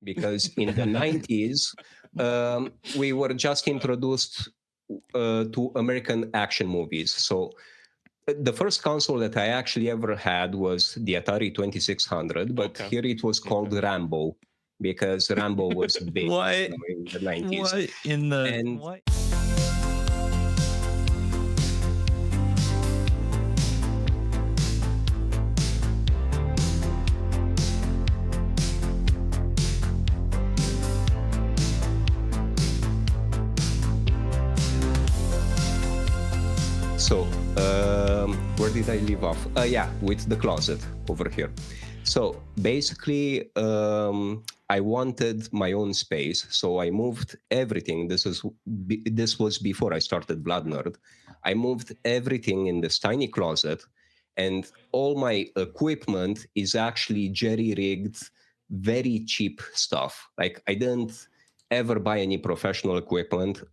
because in the 90s, we were just introduced to American action movies. So the first console that I actually ever had was the Atari 2600, but here it was called Rambo, because Rambo was big in the 90s. What in the... what? So, where did I leave off? Yeah, with the closet over here. So basically, I wanted my own space, so I moved everything. This was before I started VladNerd. I moved everything in this tiny closet, and all my equipment is actually jerry-rigged, very cheap stuff. Like, I didn't ever buy any professional equipment.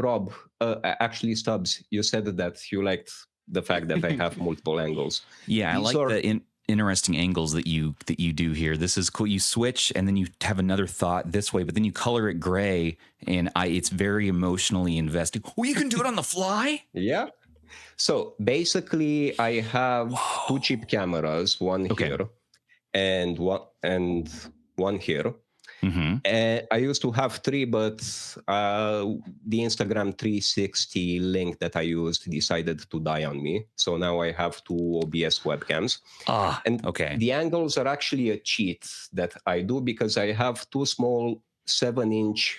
Rob, actually, Stubbs, you said that you liked the fact that I have multiple angles. Yeah, I like the interesting angles that you do here. This is cool. You switch and then you have another thought this way, but then you color it gray, and it's very emotionally investing. Oh, you can do it on the fly? Yeah. So basically, I have two cheap cameras, one here and one here. Mm-hmm. I used to have three, but the Instagram 360 link that I used decided to die on me. So now I have two OBS webcams. The angles are actually a cheat that I do, because I have two small 7-inch,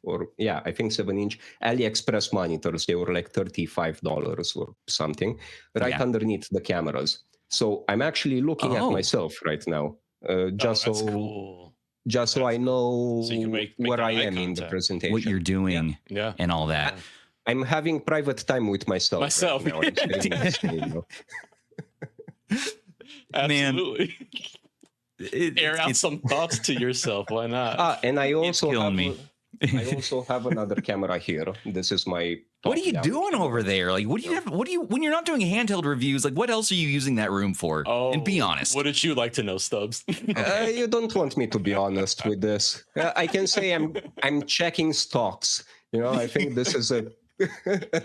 I think 7-inch AliExpress monitors. They were like $35 or something, right underneath the cameras. So I'm actually looking at myself right now, just so I know so you can make where I am contact in the presentation. What you're doing and all that. I'm having private time with myself. Right now. Absolutely. Air out some thoughts to yourself. Why not? And I also have another camera here. This is my... What are you doing over there? Like, what do you have? What do you, when you're not doing handheld reviews, like, what else are you using that room for? And be honest. What did you like to know, Stubbs? You don't want me to be honest with this. I can say I'm checking stocks. I think this is an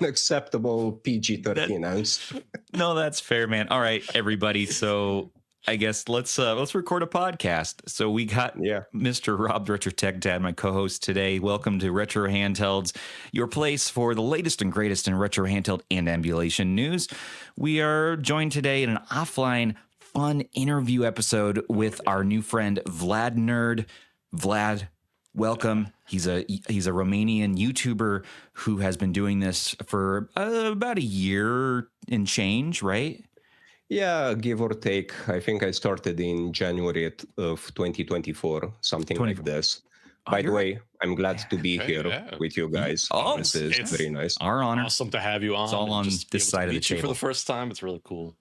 acceptable PG-13 answer. No, that's fair, man. All right, everybody. So I guess let's record a podcast. So we got Mr. Rob, Retro Tech Dad, my co-host today. Welcome to Retro Handhelds, your place for the latest and greatest in retro handheld and ambulation news. We are joined today in an offline fun interview episode with our new friend Vlad Nerd. Vlad, welcome. He's a Romanian YouTuber who has been doing this for about a year and change, right? Yeah, give or take. I think I started in January of 2024, something like this. By the way, I'm glad to be here with you guys. This is very nice. Our honor. Awesome to have you on. It's all on this side of the table. For the first time, it's really cool.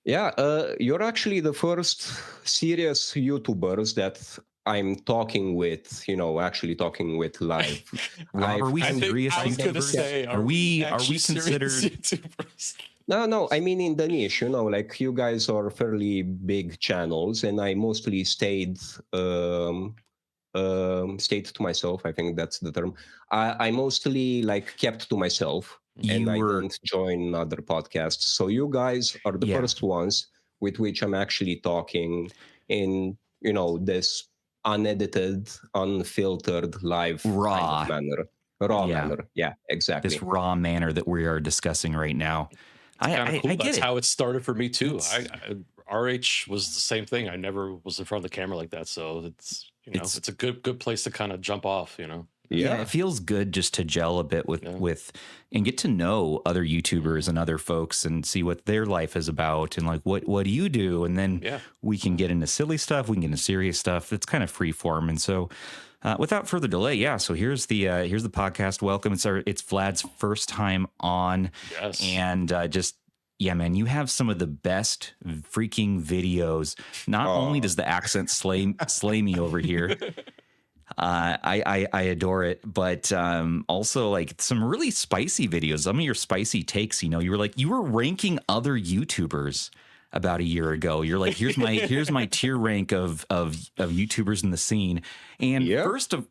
You're actually the first serious YouTubers that I'm talking with, actually talking with live. Are we serious YouTubers? Are we considered YouTubers? No, I mean in the niche, like you guys are fairly big channels, and I mostly stayed to myself. I think that's the term. I mostly kept to myself, and I didn't join other podcasts. So you guys are the first ones with which I'm actually talking in, this unedited, unfiltered, live raw kind of manner. Manner. Yeah, exactly. This raw manner that we are discussing right now. I get That's how it started for me too. RH was the same thing. I never was in front of the camera like that, so it's a good place to kind of jump off. Yeah, it feels good just to gel a bit with and get to know other YouTubers and other folks and see what their life is about and what do you do, and then we can get into silly stuff, we can get into serious stuff. It's kind of free form, and so. Without further delay, so here's the podcast. Welcome. It's Vlad's first time on, and man, you have some of the best freaking videos. Not only does the accent slay me over here, I adore it, but also some really spicy videos. Some of your spicy takes. You were ranking other YouTubers. about a year ago. You're like, here's my tier rank of YouTubers in the scene. And first of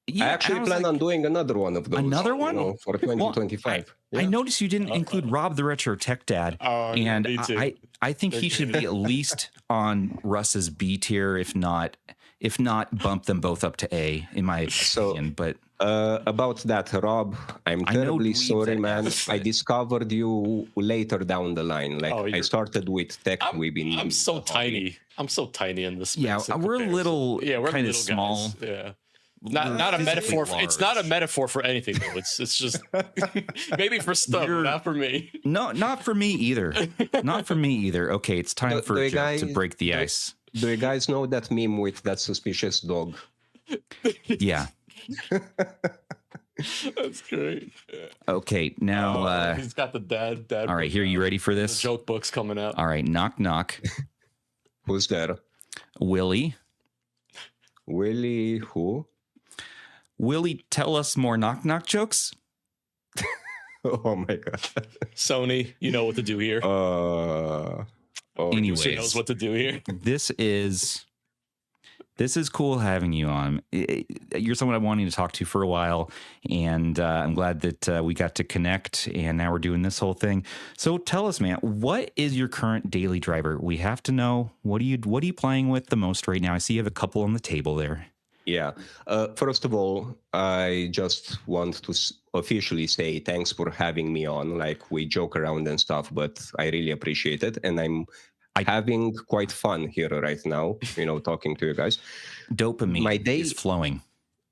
I actually plan on doing another one of those. Another one? For 2025. Well, I noticed you didn't include Rob the Retro Tech Dad. And me too. I think he should be at least on Russ's B tier, if not bump them both up to A, in my opinion. But about that, Rob, I'm terribly sorry, man. I discovered you later down the line. Like I started with TechDweeb. I'm so tiny. I'm so tiny in this space. Yeah, we're a little kind of small. Guys. Yeah. Not a metaphor. It's not a metaphor for anything though. It's just maybe for stuff, not for me. No, not for me either. Not for me either. Okay, it's time for Joe to break the ice. Do you guys know that meme with that suspicious dog? Yeah. That's great. Yeah. Okay, now he's got the dad. All right, here. You ready for this? The joke book's coming out. All right, knock knock. Who's there? Willie. Willie who? Willie, tell us more knock knock jokes. Oh my god. Sony, you know what to do here. Anyways, she knows what to do here. This is cool having you on. You're someone I've wanting to talk to for a while, and I'm glad that we got to connect, and now we're doing this whole thing. So tell us, man, what is your current daily driver? We have to know. What are you playing with the most right now? I see you have a couple on the table there. Yeah. First of all, I just want to officially say thanks for having me on. Like, we joke around and stuff, but I really appreciate it. And I'm having quite fun here right now, talking to you guys. Dopamine is flowing.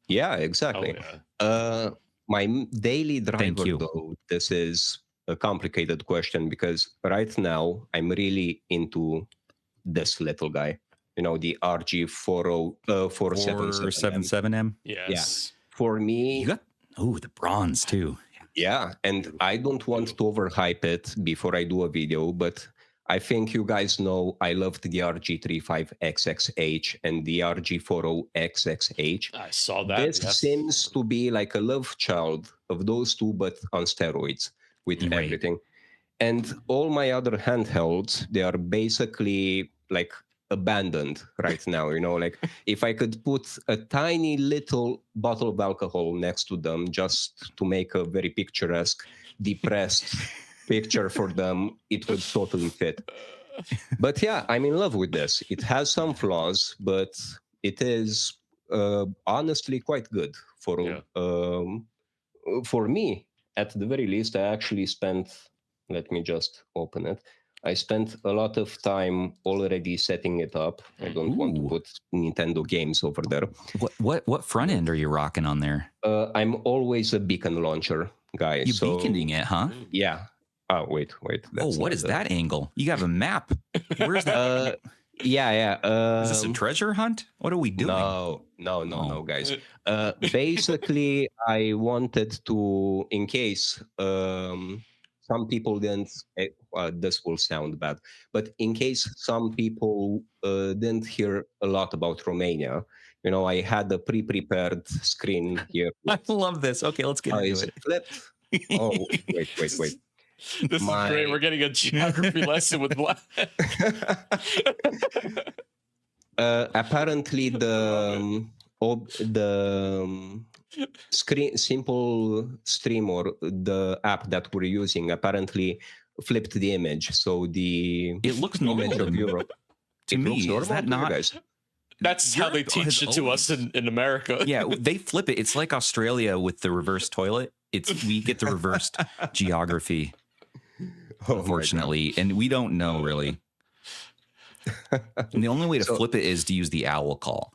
Yeah, exactly. Oh, yeah. My daily driver, though, this is a complicated question because right now I'm really into this little guy. The RG477M. Yes. Yeah. For me... You got the bronze, too. Yeah, and I don't want to overhype it before I do a video, but I think you guys know I loved the RG35XXH and the RG40XXH. I saw that. This seems to be like a love child of those two, but on steroids with everything. And all my other handhelds, they are basically like abandoned right now. Like if I could put a tiny little bottle of alcohol next to them just to make a very picturesque, depressed picture for them, it would totally fit. But yeah, I'm in love with this. It has some flaws, but it is honestly quite good for me. At the very least, I actually spent, let me just open it. I spent a lot of time already setting it up. I don't want to put Nintendo games over there. What front end are you rocking on there? I'm always a beacon launcher guy. You beaconing it, huh? Yeah. Oh, wait. What is that angle? You have a map. Where's that? Yeah. Is this a treasure hunt? What are we doing? No, guys. Basically, I wanted to, in case some people didn't, this will sound bad, but in case some people didn't hear a lot about Romania, I had a pre-prepared screen here. I love this. Okay, let's get into it. Flipped. Oh, wait. This is great. We're getting a geography lesson with Vlad. Apparently, the simple stream or the app that we're using apparently flipped the image. So it looks normal of Europe. To me, is that not? That's how they teach it to us in America. Yeah, they flip it. It's like Australia with the reverse toilet. We get the reversed geography, unfortunately, and we don't know really. And the only way to flip it is to use the owl call.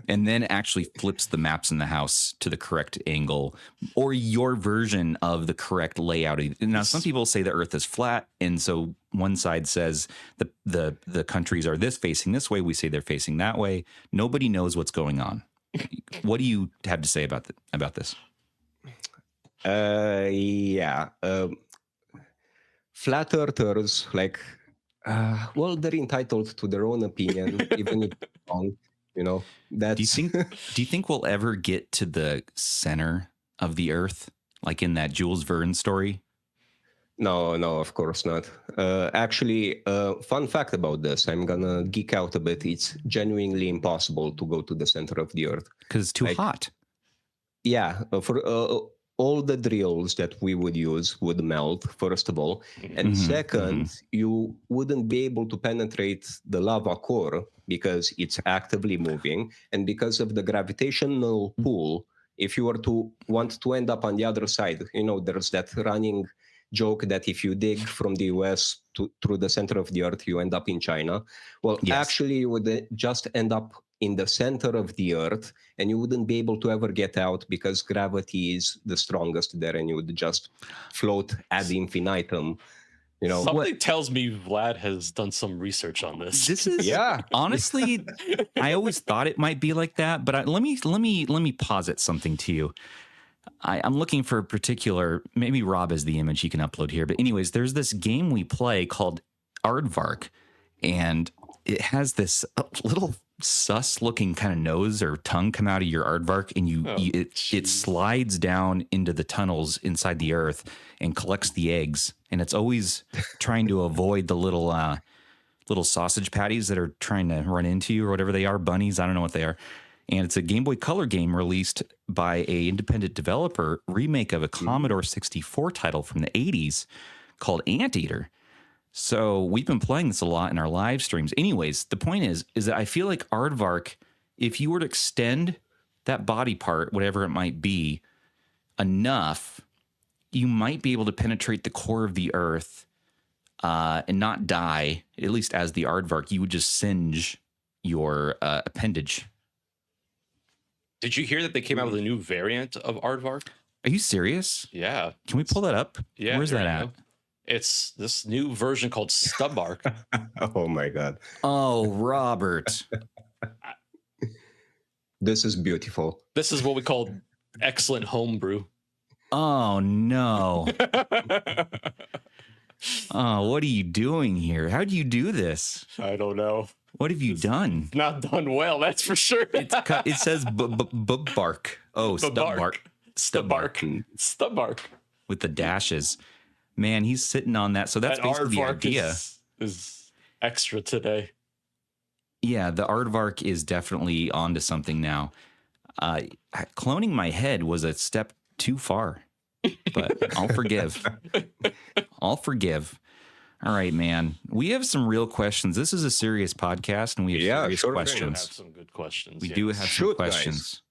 And then actually flips the maps in the house to the correct angle or your version of the correct layout. Now, some people say the Earth is flat, and so one side says the countries are facing this way. We say they're facing that way. Nobody knows what's going on. What do you have to say about this? Flat earthers, they're entitled to their own opinion, even if it's wrong. That's... Do you think we'll ever get to the center of the Earth, like in that Jules Verne story? No, no, of course not. Actually, fun fact about this, I'm gonna geek out a bit. It's genuinely impossible to go to the center of the Earth. Because it's too hot. Yeah, for all the drills that we would use would melt, first of all. And second, you wouldn't be able to penetrate the lava core because it's actively moving. And because of the gravitational pull, if you were to want to end up on the other side, there's that running joke that if you dig from the US through the center of the Earth, you end up in China. Well, actually, you would just end up in the center of the Earth, and you wouldn't be able to ever get out because gravity is the strongest there, and you would just float ad infinitum. Something tells me Vlad has done some research on this. This is honestly, I always thought it might be like that, but let me posit something to you. I'm looking for a particular, maybe Rob has the image he can upload here, but anyways, there's this game we play called Aardvark, and it has this little sus-looking kind of nose or tongue come out of your aardvark, and it slides down into the tunnels inside the earth and collects the eggs. And it's always trying to avoid the little sausage patties that are trying to run into you or whatever they are, bunnies. I don't know what they are. And it's a Game Boy Color game released by a independent developer, remake of a Commodore 64 title from the 80s called Anteater. So we've been playing this a lot in our live streams. Anyways, the point is that I feel like Aardvark, if you were to extend that body part, whatever it might be, enough, you might be able to penetrate the core of the earth and not die, at least as the Aardvark. You would just singe your appendage. Did you hear that they came out with a new variant of Aardvark? Are you serious? Yeah. Can we pull that up? Yeah. Where's that at? Go. It's this new version called Stubbs. Oh my God. Oh, Robert. This is beautiful. This is what we call excellent homebrew. Oh no. Oh, what are you doing here? How do you do this? I don't know. What have you done? Not done well, that's for sure. It says bark. Oh, Stubbark. Stubbark. With the dashes. Man, he's sitting on that. So that's basically the idea. Is extra today. Yeah, the Aardvark is definitely onto something now. Cloning my head was a step too far, but I'll forgive. I'll forgive. All right, man. We have some real questions. This is a serious podcast, and we have serious questions. We have some good questions. We do have some questions.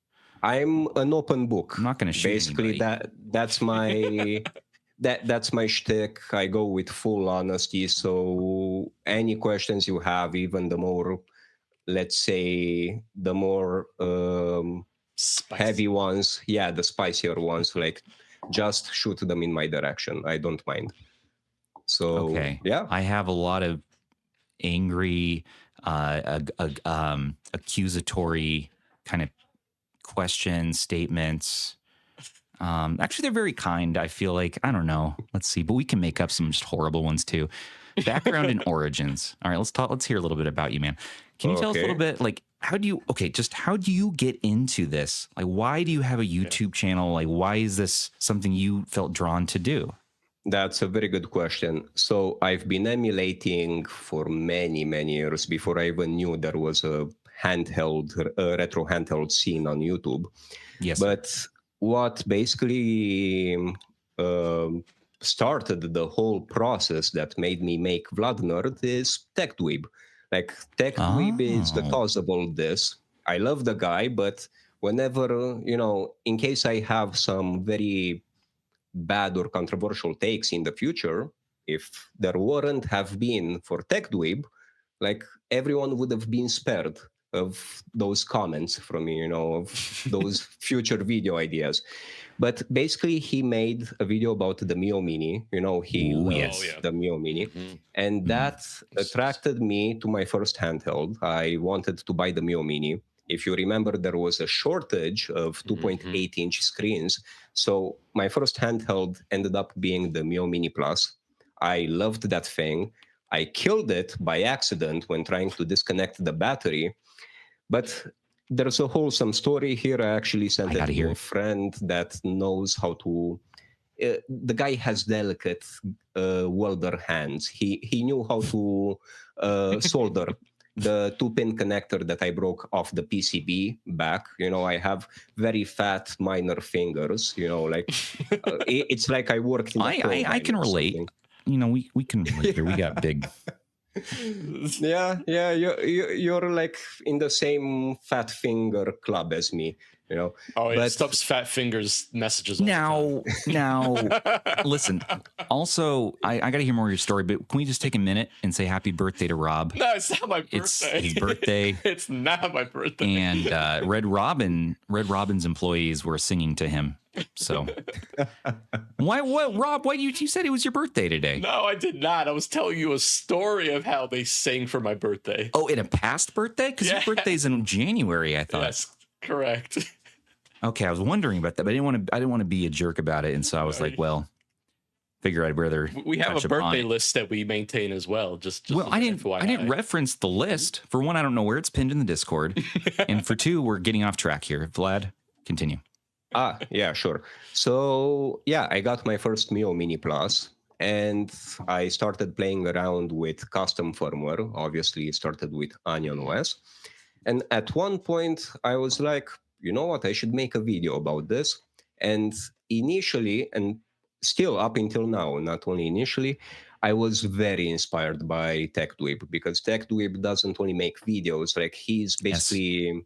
Guys. I'm an open book. I'm not going to shoot Basically, anybody. that's my that's my shtick. I go with full honesty. So any questions you have, even the more, let's say, the more heavy ones, the spicier ones, like just shoot them in my direction. I don't mind. So okay, yeah, I have a lot of angry, accusatory kind of questions, statements. Actually, they're very kind. I feel like, I don't know. Let's see, but we can make up some just horrible ones too. Background and origins. All right, let's hear a little bit about you, man. Can you tell us a little bit, like, how do you get into this? Like, why do you have a YouTube channel? Like, why is this something you felt drawn to do? That's a very good question. So I've been emulating for many, many years before I even knew there was a retro handheld scene on YouTube. Yes. But what basically started the whole process that made me make Vlad Nerd is TechDweeb. Like, TechDweeb is the cause of all this. I love the guy, but whenever, in case I have some very bad or controversial takes in the future, if there weren't have been for TechDweeb, like, everyone would have been spared of those comments from me, of those future video ideas. But basically, he made a video about the Mio Mini. He loves the Mio Mini. Mm-hmm. And that attracted me to my first handheld. I wanted to buy the Mio Mini. If you remember, there was a shortage of 2.8-inch screens. So my first handheld ended up being the Mio Mini Plus. I loved that thing. I killed it by accident when trying to disconnect the battery. But there's a wholesome story here. I actually sent it to a friend that knows how to the guy has delicate welder hands. He knew how to solder the 2-pin connector that I broke off the PCB back. I have very fat minor fingers. Like it's like I worked in. I can relate. We can relate here. We got big. Yeah. You're like in the same fat finger club as me. Oh yeah, but Stubbs fat fingers messages. Now, listen. Also, I got to hear more of your story, but can we just take a minute and say happy birthday to Rob? No, it's not my birthday. It's his birthday. It's not my birthday. And Red Robin's employees were singing to him. So what, Rob? Why you said it was your birthday today? No, I did not. I was telling you a story of how they sang for my birthday. Oh, in a past birthday? Because your birthday's in January, I thought. Yes, correct. Okay, I was wondering about that, but I didn't want to be a jerk about it, and so I was like, well, figure I'd rather. We have a birthday list that we maintain as well. Just well, I didn't reference the list. For one, I don't know where it's pinned in the Discord, and for two, we're getting off track here. Vlad, continue. Yeah, sure. So yeah, I got my first Mio Mini Plus, and I started playing around with custom firmware. Obviously, it started with Onion OS, and at one point, I was like, you know what, I should make a video about this. And initially, and still up until now, not only initially, I was very inspired by TechDweeb, because TechDweeb doesn't only make videos, like he's basically,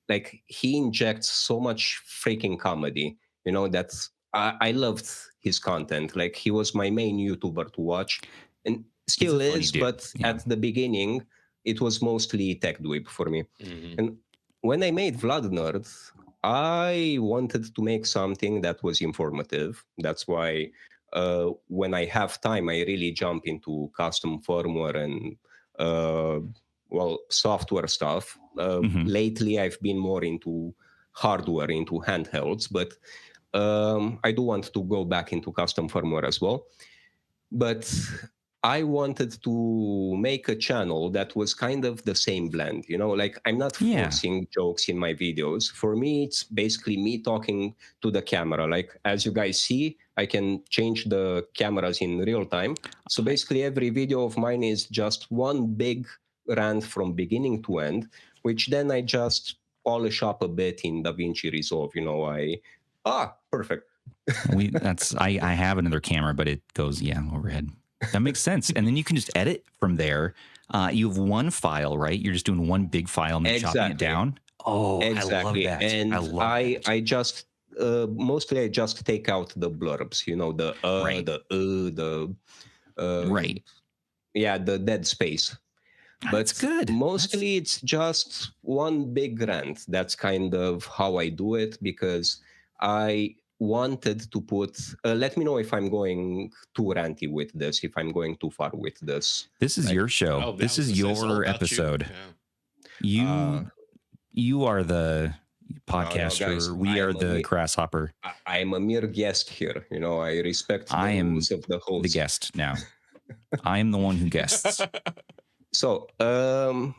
like he injects so much freaking comedy, that I loved his content. Like he was my main YouTuber to watch, and still is, but at the beginning, it was mostly TechDweeb for me. Mm-hmm. And when I made VladNerd, I wanted to make something that was informative. That's why when I have time, I really jump into custom firmware and, software stuff. Lately, I've been more into hardware, into handhelds, but I do want to go back into custom firmware as well. But I wanted to make a channel that was kind of the same blend, like I'm not forcing jokes in my videos. For me, it's basically me talking to the camera. Like, as you guys see, I can change the cameras in real time. So basically every video of mine is just one big rant from beginning to end, which then I just polish up a bit in DaVinci Resolve. Perfect. I have another camera, but it goes, overhead. That makes sense. And then you can just edit from there. You have one file, right? You're just doing one big file and then chopping it down. Oh, exactly. I love that. And I just mostly I just take out the blurbs, right. Yeah, the dead space. But good. Mostly it's just one big rant. That's kind of how I do it, because I wanted to put let me know if I'm going too ranty with this, if I'm going too far with this. This is your show. This is your episode. You are the podcaster. No, guys, we are the grasshopper. I'm a mere guest here. I respect the rules of the host. The guest now. I am the one who guests. So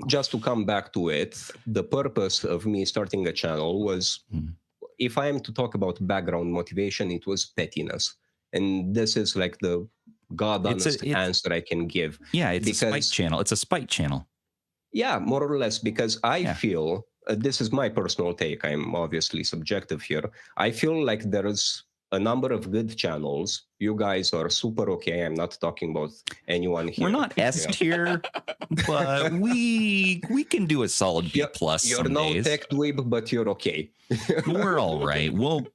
just to come back to it, the purpose of me starting a channel was, if I am to talk about background motivation, it was pettiness. And this is like the God-honest answer I can give. Yeah, it's a spite channel. It's a spite channel. Yeah, more or less, because I feel, this is my personal take, I'm obviously subjective here, I feel like there's a number of good channels. You guys are super okay. I'm not talking about anyone here. We're not S tier, but we can do a solid B plus. You're no TechDweeb, but you're okay. We're all right. Well,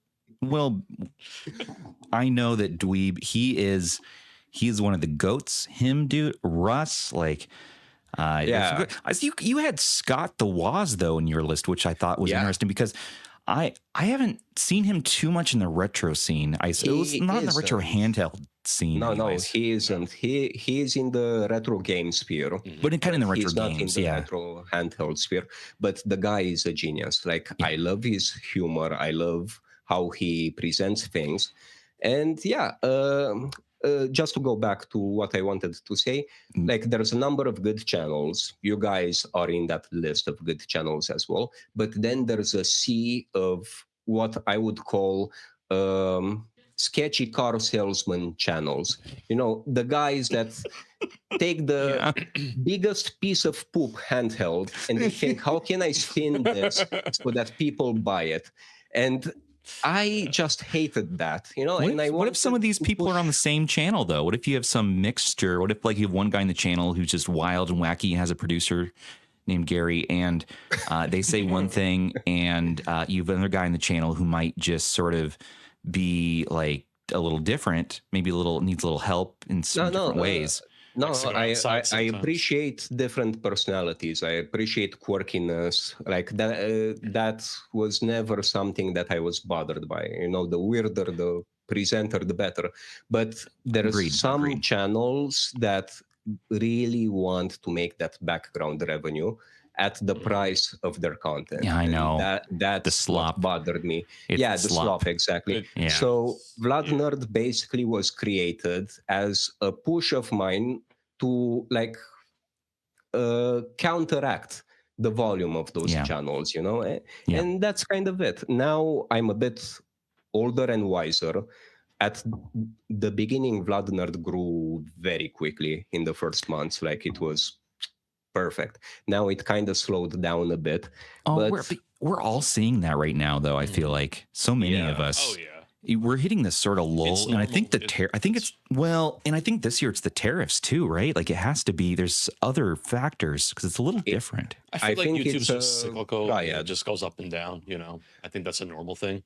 I know that Dweeb, he is one of the goats. Him, dude, Russ, like. You had Scott the Waz though in your list, which I thought was interesting, because I haven't seen him too much in the retro scene. It was not in the retro handheld scene. No, he isn't. He's in the retro game sphere, but kind of in the retro games. He's not in the retro handheld sphere. But the guy is a genius. Like I love his humor. I love how he presents things, and just to go back to what I wanted to say, like there's a number of good channels. You guys are in that list of good channels as well. But then there's a sea of what I would call sketchy car salesman channels. You know, the guys that take the biggest piece of poop handheld and they think, how can I spin this so that people buy it? And I just hated that, you know. What if some of these people are on the same channel, though? What if you have some mixture? What if, like, you have one guy in the channel who's just wild and wacky, has a producer named Gary, and they say one thing, and you have another guy in the channel who might just sort of be like a little different, maybe needs a little help in some different ways. No, I appreciate different personalities. I appreciate quirkiness. Like that, that was never something that I was bothered by. You know, the weirder the presenter, the better. But there's some channels that really want to make that background revenue at the price of their content. Yeah, I know. That the slop bothered me. It's the slop, exactly. So VladNerd basically was created as a push of mine to like counteract the volume of those channels, you know? And that's kind of it. Now I'm a bit older and wiser. At the beginning, VladNerd grew very quickly in the first months. Like, it was perfect. Now it kind of slowed down a bit. But we're all seeing that right now, though. I feel like so many of us. We're hitting this sort of lull, and I think I think this year it's the tariffs too, right? Like, it has to be. There's other factors because it's a little different. I feel like YouTube's just cyclical. Yeah, it just goes up and down. You know, I think that's a normal thing.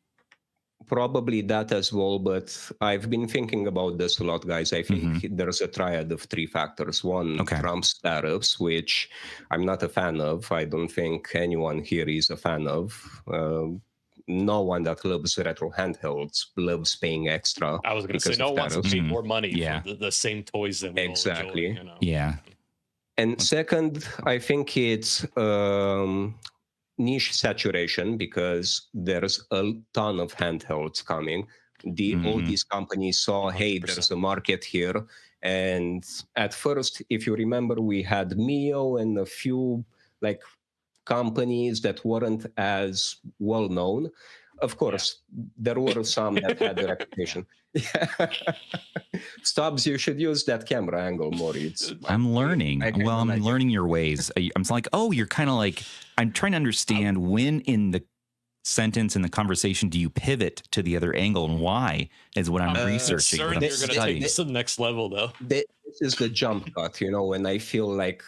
Probably that as well, but I've been thinking about this a lot, guys. I think there's a triad of three factors. One, Trump's tariffs, which I'm not a fan of. I don't think anyone here is a fan of. No one that loves retro handhelds loves paying extra. I was going to say, no one wants to pay more money for the same toys that we exactly. all enjoy, you know? Yeah. And second, I think it's niche saturation, because there's a ton of handhelds coming. All these companies saw, hey, 100%. There's a market here. And at first, if you remember, we had Mio and a few like companies that weren't as well known. Of course, there were some that had a reputation. Stubbs, you should use that camera angle more. I'm learning. I'm learning your ways. I'm like, oh, you're kind of like, I'm trying to understand when in the sentence, in the conversation, do you pivot to the other angle, and why is what I'm researching. You're going to take this to the next level, though. This is the jump cut, you know, when I feel like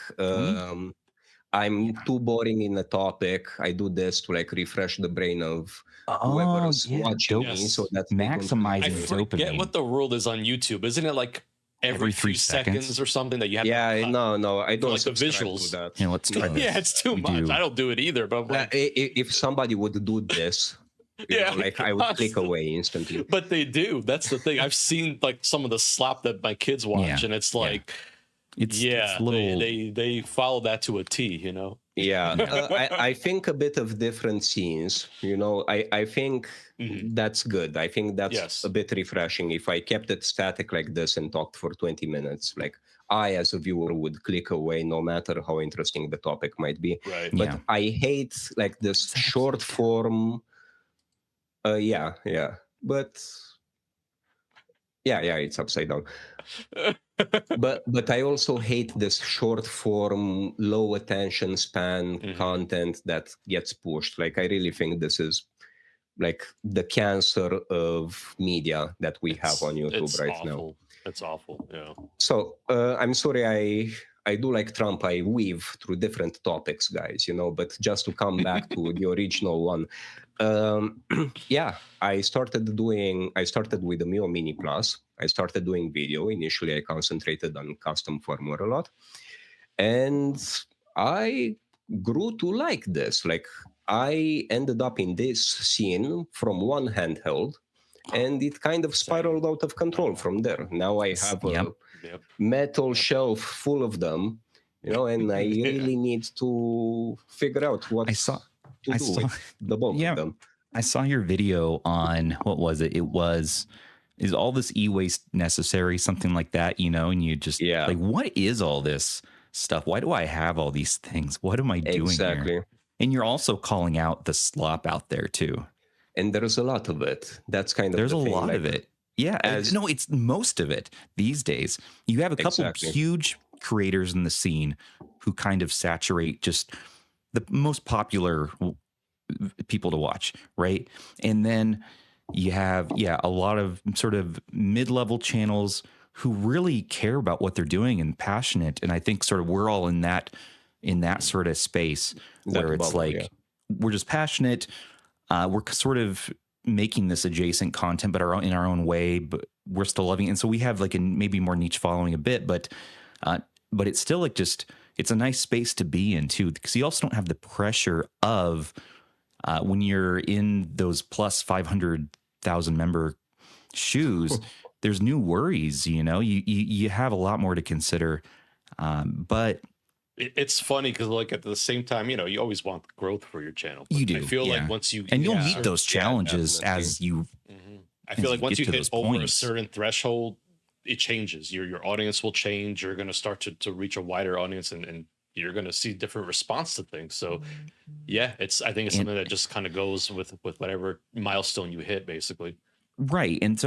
I'm too boring in a topic. I do this to like refresh the brain of whoever's watching me, so that maximizing. I forget what the rule is on YouTube. Isn't it like every 3 seconds or something that you have? No, I don't like the visuals. To that. Yeah, let's try this. Yeah, it's too much. I don't do it either. But like, if somebody would do this, you know, like I would click away instantly. But they do. That's the thing. I've seen like some of the slop that my kids watch, and it's like. It's little... they follow that to a T, you know. I think a bit of different scenes, you know. I think that's good. I think that's a bit refreshing. If I kept it static like this and talked for 20 minutes, like I as a viewer would click away no matter how interesting the topic might be. Right. But I hate like this short form. But it's upside down. but I also hate this short form, low attention span content that gets pushed. Like, I really think this is like the cancer of media that we have on YouTube right now. It's awful. Yeah. So I'm sorry, I do like Trump. I weave through different topics, guys, you know, but just to come back to the original one. I started with the Mio Mini Plus. I started doing video. Initially, I concentrated on custom firmware a lot. And I grew to like this. Like, I ended up in this scene from one handheld, and it kind of spiraled out of control from there. Now I have a metal shelf full of them, you know, and I really need to figure out what to do with the bulk of them. I saw your video on, what was it? Is all this e-waste necessary? Something like that, you know, and you just like, what is all this stuff? Why do I have all these things? What am I doing here? And you're also calling out the slop out there too. And there's a lot of it. That's kind of there's a lot of it. Yeah. No, it's most of it these days. You have a couple of huge creators in the scene who kind of saturate just the most popular people to watch, right? And then you have, a lot of sort of mid-level channels who really care about what they're doing and passionate. And I think sort of we're all in that sort of space where it's we're just passionate. We're sort of making this adjacent content, but in our own way, but we're still loving it. And so we have like a maybe more niche following a bit, but it's still like it's a nice space to be in too, because you also don't have the pressure of when you're in those plus 500,000 member shoes, there's new worries, you have a lot more to consider. But it's funny because like at the same time, you always want growth for your channel. You do. I feel like once you you'll meet those challenges as you. I feel like once you hit over a certain threshold, it changes. Your audience will change. You're going to start to reach a wider audience, and you're going to see different response to things. So, I think it's something that just kind of goes with whatever milestone you hit, basically. Right, and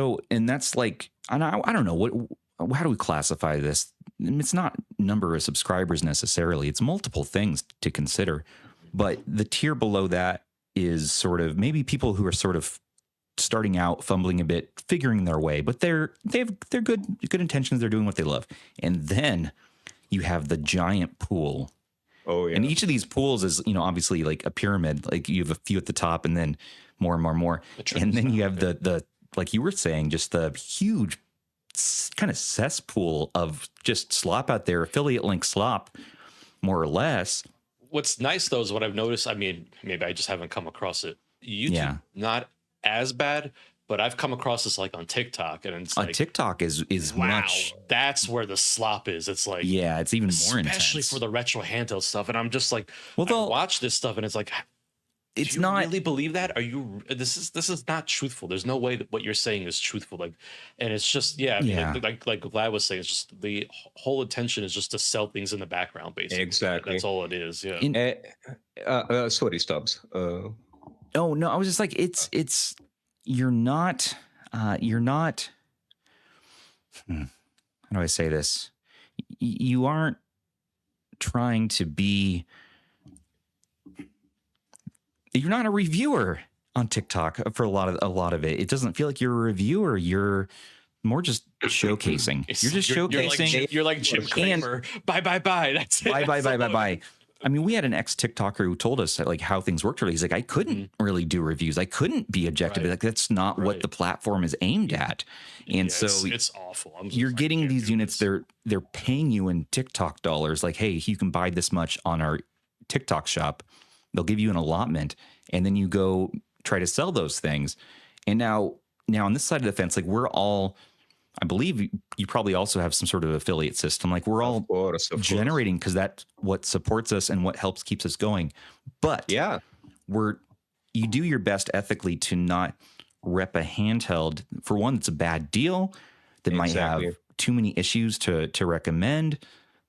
that's like, and I don't know how do we classify this? It's not number of subscribers necessarily. It's multiple things to consider. But the tier below that is sort of maybe people who are sort of starting out, fumbling a bit, figuring their way, but they're good intentions. They're doing what they love. And then you have the giant pool. Oh yeah. And each of these pools is, obviously like a pyramid. Like you have a few at the top and then more and more and more. And then you have the like you were saying, just the huge kind of cesspool of just slop out there, affiliate link slop, more or less. What's nice though is what I've noticed. I mean, maybe I just haven't come across it. YouTube, not as bad, but I've come across this like on TikTok, and it's on TikTok is much. That's where the slop is. It's like, it's even more intense, especially for the retro handheld stuff. And I'm just like, I watch this stuff, and it's like, it's do you not really believe that? Are you? This is not truthful. There's no way that what you're saying is truthful. Like, and it's just like Vlad was saying, it's just the whole intention is just to sell things in the background, basically. Exactly. That's all it is. Yeah. Sorry, Stubbs. Oh no, I was just like, it's you're not. How do I say this? You aren't trying to be. You're not a reviewer on TikTok for a lot of it. It doesn't feel like you're a reviewer. You're more just showcasing. You're just showcasing. You're like Jim Cramer. Bye. That's it. Bye. I mean, we had an ex-TikToker who told us that, like, how things worked. He's like, I couldn't really do reviews. I couldn't be objective. Like, that's not what the platform is aimed at. And so it's awful. You're getting these units. They're paying you in TikTok dollars. Like, hey, you can buy this much on our TikTok shop. They'll give you an allotment, and then you go try to sell those things. And now on this side of the fence, like, we're all, I believe you probably also have some sort of affiliate system. Like, we're all generating because that's what supports us and what helps keeps us going. But you do your best ethically to not rep a handheld. For one, it's a bad deal that might have too many issues to recommend.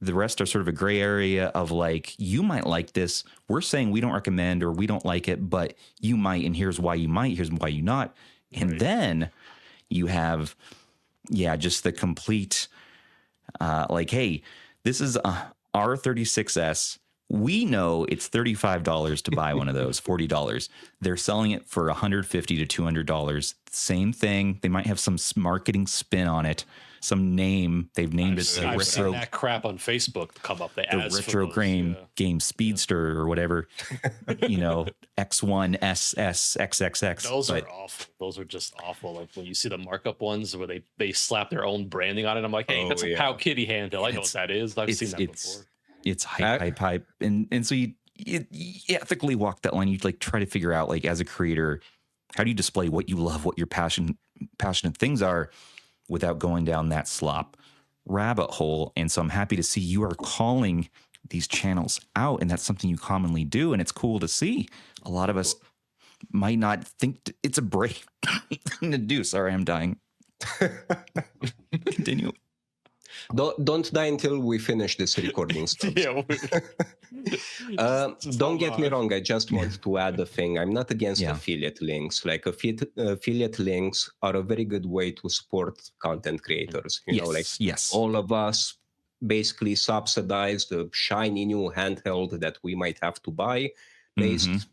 The rest are sort of a gray area of like, you might like this. We're saying we don't recommend or we don't like it, but you might, and here's why you might, here's why you not. And then you have, just the complete, like, hey, this is a R36S. We know it's $35 to buy one of those, $40. They're selling it for $150 to $200. Same thing. They might have some marketing spin on it. Some name they've named it. I've seen that crap on Facebook come up. The retro game Speedster or whatever, X1 SS XXX. Those are awful. Those are just awful. Like when you see the markup ones where they slap their own branding on it. I'm like, hey, that's a Pow Kitty handle. I know what that is. I've seen that before. It's hype, and so you ethically walk that line. You like try to figure out, like, as a creator, how do you display what you love, what your passionate things are, without going down that slop rabbit hole. And so I'm happy to see you are calling these channels out, and that's something you commonly do, and it's cool to see. A lot of us might not think it's a brave thing to do. Sorry, I'm dying. Continue. Don't die until we finish this recording stuff. Don't get me wrong. I just want to add a thing. I'm not against affiliate links. Like affiliate links are a very good way to support content creators. You know, like all of us basically subsidize the shiny new handheld that we might have to buy based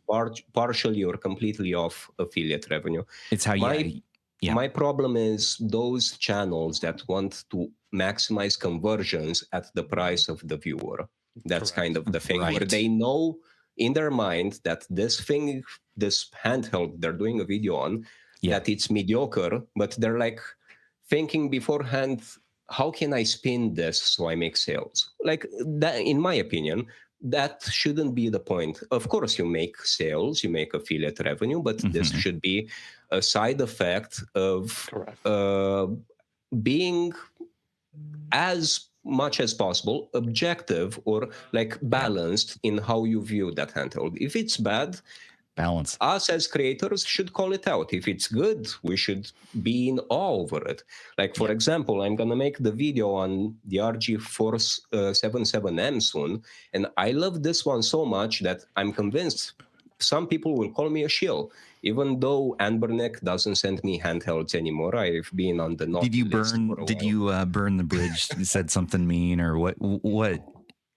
partially or completely off affiliate revenue. It's how my problem is those channels that want to maximize conversions at the price of the viewer. That's kind of the thing where they know in their mind that this handheld they're doing a video on, that it's mediocre, but they're like thinking beforehand, how can I spin this so I make sales? Like that, in my opinion, that shouldn't be the point. Of course, you make sales, you make affiliate revenue, but this should be a side effect of being as much as possible objective or like balanced in how you view that handheld. If it's bad, balance. Us as creators should call it out. If it's good, we should be in awe over it. Like, for example, I'm going to make the video on the RG477M soon, and I love this one so much that I'm convinced some people will call me a shill. Even though Amberneck doesn't send me handhelds anymore, I've been on the naughty list for a while. Did you burn the bridge? You said something mean or what?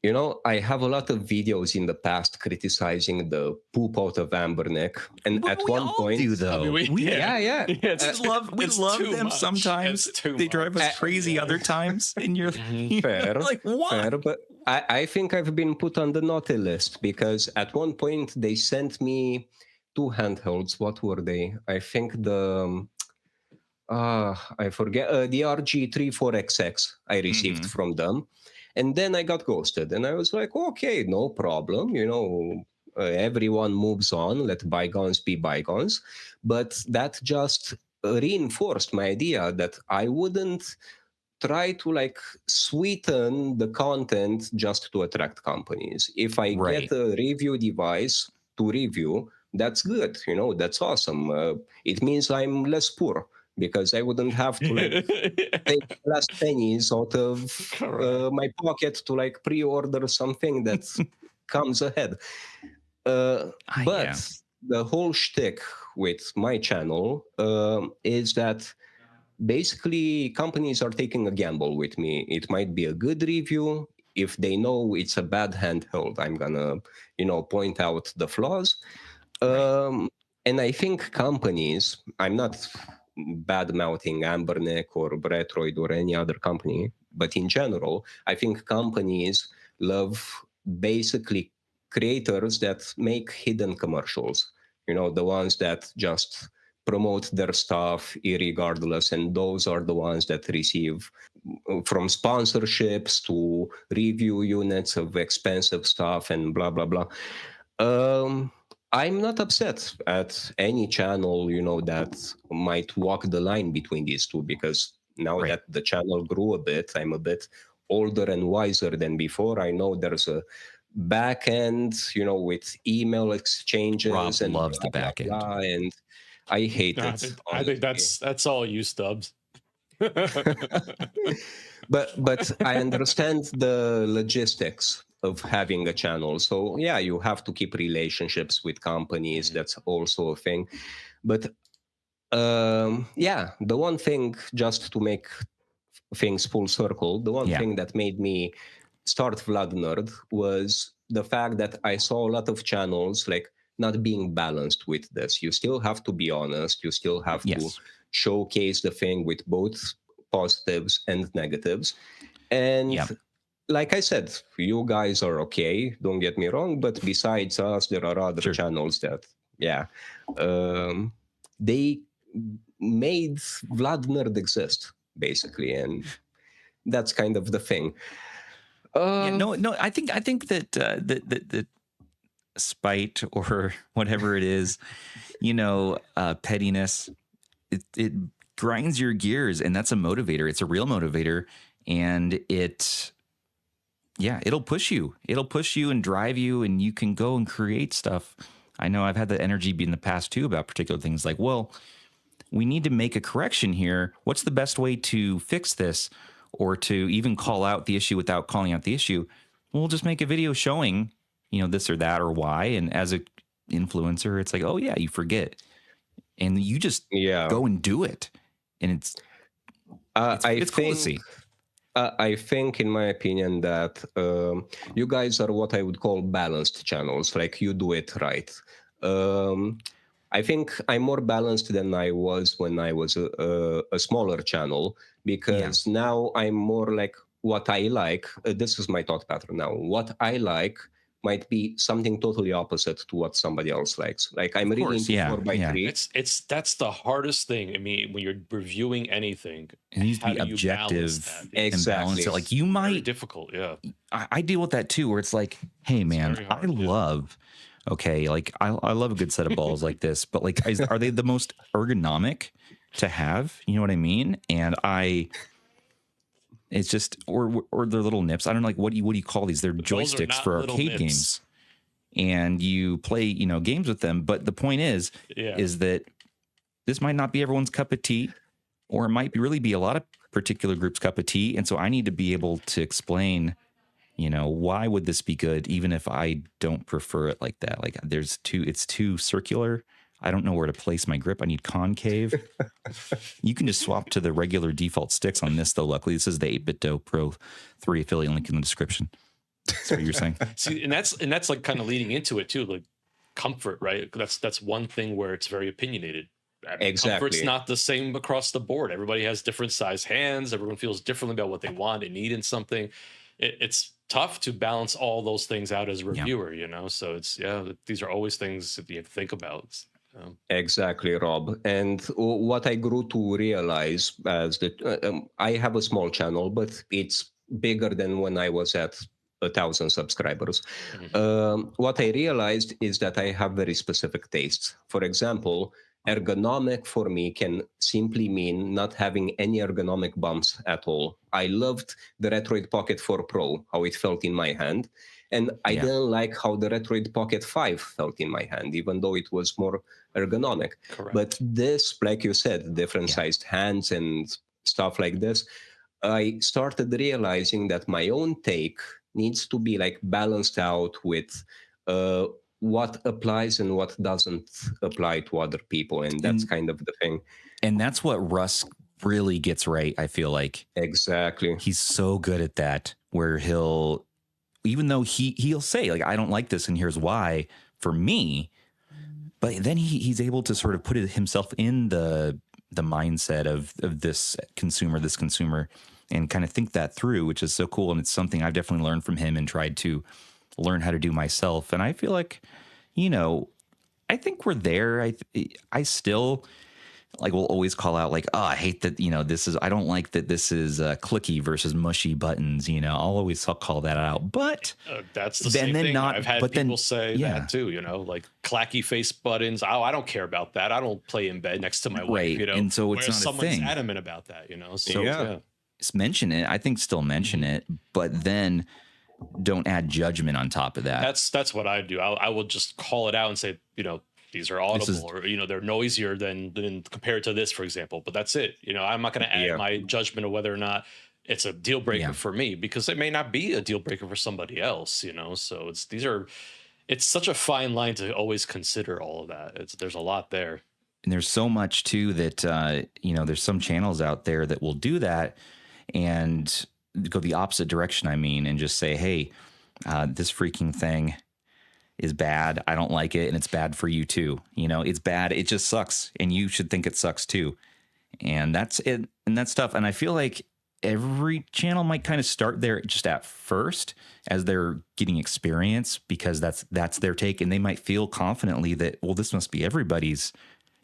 You know, I have a lot of videos in the past criticizing the poop out of Amberneck, and but at one point, do though. I mean, we love them much. Sometimes. They drive us crazy other times, and you're fair, like, what? Fair, but I think I've been put on the naughty list because at one point they sent me 2 handhelds. What were they? I think I forget the RG34XX I received from them. And then I got ghosted, and I was like, okay, no problem. You know, everyone moves on. Let bygones be bygones. But that just reinforced my idea that I wouldn't try to like sweeten the content just to attract companies. If I get a review device to review, that's good. You know, that's awesome. It means I'm less poor, because I wouldn't have to like take last pennies out of my pocket to like pre-order something that comes ahead. But the whole shtick with my channel is that basically companies are taking a gamble with me. It might be a good review. If they know it's a bad handheld, I'm gonna, point out the flaws. And I think companies, I'm not bad-mouthing Amberneck or Bretroid or any other company, but in general, I think companies love basically creators that make hidden commercials, the ones that just promote their stuff irregardless, and those are the ones that receive from sponsorships to review units of expensive stuff and blah, blah, blah. I'm not upset at any channel, that might walk the line between these two, because now that the channel grew a bit, I'm a bit older and wiser than before. I know there's a back end, with email exchanges. Rob and loves the back end. And I hate it. I think that's all you, Stubbs. But I understand the logistics of having a channel. So yeah, you have to keep relationships with companies. That's also a thing. But the one thing, just to make things full circle, the one thing that made me start VladNerd was the fact that I saw a lot of channels like not being balanced with this. You still have to be honest. You still have to showcase the thing with both positives and negatives. And like I said, you guys are okay, don't get me wrong, but besides us, there are other channels that, they made VladNerd exist, basically, and that's kind of the thing. I think that that spite or whatever it is, pettiness, it grinds your gears, and that's a motivator. It's a real motivator, and it'll push you. It'll push you and drive you, and you can go and create stuff. I know I've had the energy be in the past too about particular things like, well, we need to make a correction here. What's the best way to fix this? or to even call out the issue without calling out the issue, we'll just make a video showing, this or that or why. And as a influencer, it's like, oh yeah, you forget. And you just go and do it. And it's cool to see. I think, in my opinion, that you guys are what I would call balanced channels. Like, you do it right. I think I'm more balanced than I was when I was a smaller channel, because now I'm more like what I like. This is my thought pattern now. What I like might be something totally opposite to what somebody else likes. Like, I'm really into 4x3. That's the hardest thing. I mean, when you're reviewing anything, it needs to be objective and balance it. Like, you might very difficult. Yeah, I deal with that too, where it's like, hey man, I love. Okay, like I love a good set of balls like this, but like, are they the most ergonomic to have? You know what I mean? And it's just, or their little nips. I don't know, like, what do you call these? They're joysticks for arcade games, and you play, games with them. But the point is that this might not be everyone's cup of tea, or it might really be a lot of particular groups' cup of tea. And so I need to be able to explain, why would this be good, even if I don't prefer it like that? Like, it's too circular. I don't know where to place my grip. I need concave. You can just swap to the regular default sticks on this, though. Luckily, this is the 8BitDo Pro 3 affiliate link in the description. That's what you're saying. See, and that's like kind of leading into it too, like comfort, right? That's one thing where it's very opinionated. Exactly. Comfort's not the same across the board. Everybody has different size hands. Everyone feels differently about what they want and need in something. It's tough to balance all those things out as a reviewer, So these are always things that you have to think about. Exactly, Rob. And what I grew to realize as that I have a small channel, but it's bigger than when I was at 1,000 subscribers. What I realized is that I have very specific tastes. For example, ergonomic for me can simply mean not having any ergonomic bumps at all. I loved the Retroid Pocket 4 Pro, how it felt in my hand. And I didn't like how the Retroid Pocket 5 felt in my hand, even though it was more ergonomic. Correct. But this, like you said, different sized hands and stuff like this, I started realizing that my own take needs to be like balanced out with what applies and what doesn't apply to other people. And that's kind of the thing. And that's what Russ really gets right, I feel like. Exactly. He's so good at that, where even though he'll say, like, I don't like this and here's why for me, but then he's able to sort of put himself in the mindset of this consumer and kind of think that through, which is so cool. And it's something I've definitely learned from him and tried to learn how to do myself. And I feel like, I think we're there. I still will always call out like, oh, I hate that, I don't like that this is clicky versus mushy buttons, I'll always call that out. But that's the same thing. I've had people say that too, like clacky face buttons. Oh, I don't care about that. I don't play in bed next to my wife, And so it's not someone's a thing. adamant about that, So mention it. I think still mention it, but then don't add judgment on top of that. That's what I do. I will just call it out and say, these are audible, or they're noisier than compared to this, for example. But that's it. I'm not going to add my judgment of whether or not it's a deal breaker for me, because it may not be a deal breaker for somebody else. So it's such a fine line to always consider all of that. There's a lot there, and there's so much too that there's some channels out there that will do that and go the opposite direction. I mean, and just say, hey, this freaking thing is bad. I don't like it. And it's bad for you too. It's bad. It just sucks. And you should think it sucks too. And that's it. And that's tough. And I feel like every channel might kind of start there just at first as they're getting experience, because that's their take. And they might feel confidently that, well, this must be everybody's.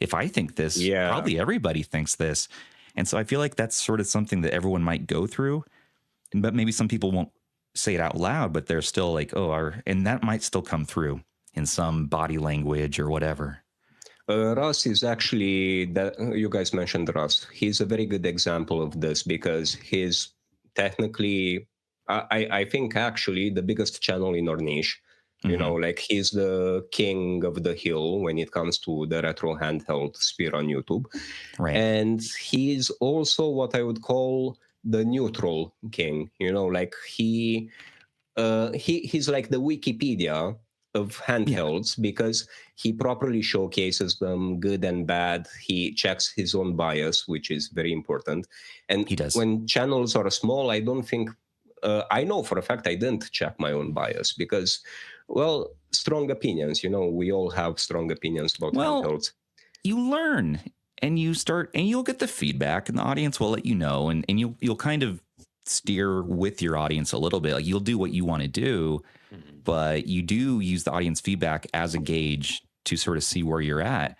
If I think this, probably everybody thinks this. And so I feel like that's sort of something that everyone might go through, but maybe some people won't say it out loud, but they're still like, and that might still come through in some body language or whatever. Russ is actually, you guys mentioned Russ. He's a very good example of this, because he's technically, I think actually the biggest channel in our niche. He's the king of the hill when it comes to the retro handheld sphere on YouTube. Right. And he's also what I would call the neutral king. Like he's like the Wikipedia of handhelds because he properly showcases them, good and bad. He checks his own bias, which is very important. And he does. When channels are small, I don't think I know for a fact I didn't check my own bias because, well, strong opinions. We all have strong opinions about handhelds. You learn and you start, and you'll get the feedback, and the audience will let you know, and you'll kind of steer with your audience a little bit. Like, you'll do what you want to do, but you do use the audience feedback as a gauge to sort of see where you're at.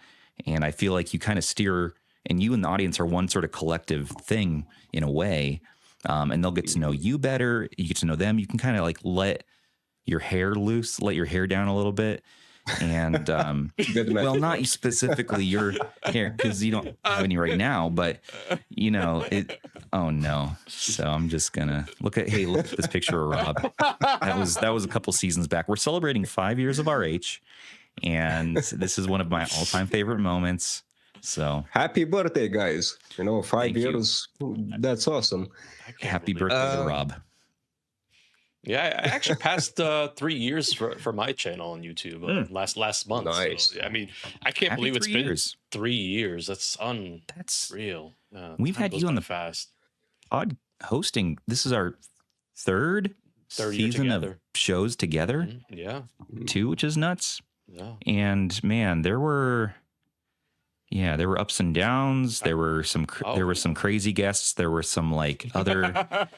And I feel like you kind of steer, and you and the audience are one sort of collective thing in a way. And they'll get to know you better. You get to know them. You can kind of like let your hair loose, let your hair down a little bit. And well, not specifically your hair, because you don't have any right now, but oh no. So I'm just gonna look at this picture of Rob. That was a couple seasons back. We're celebrating 5 years of RH, and this is one of my all-time favorite moments. So happy birthday, guys. 5 years. That's awesome. Happy birthday to Rob. Yeah, I actually passed 3 years for my channel on YouTube last month. Nice. So, I mean, I can't believe it's been 3 years. That's real. We've had you on the fast pod hosting. This is our third season of shows together. Yeah, 2, which is nuts. Yeah, and man, there were ups and downs. There were some crazy guests. There were some like other.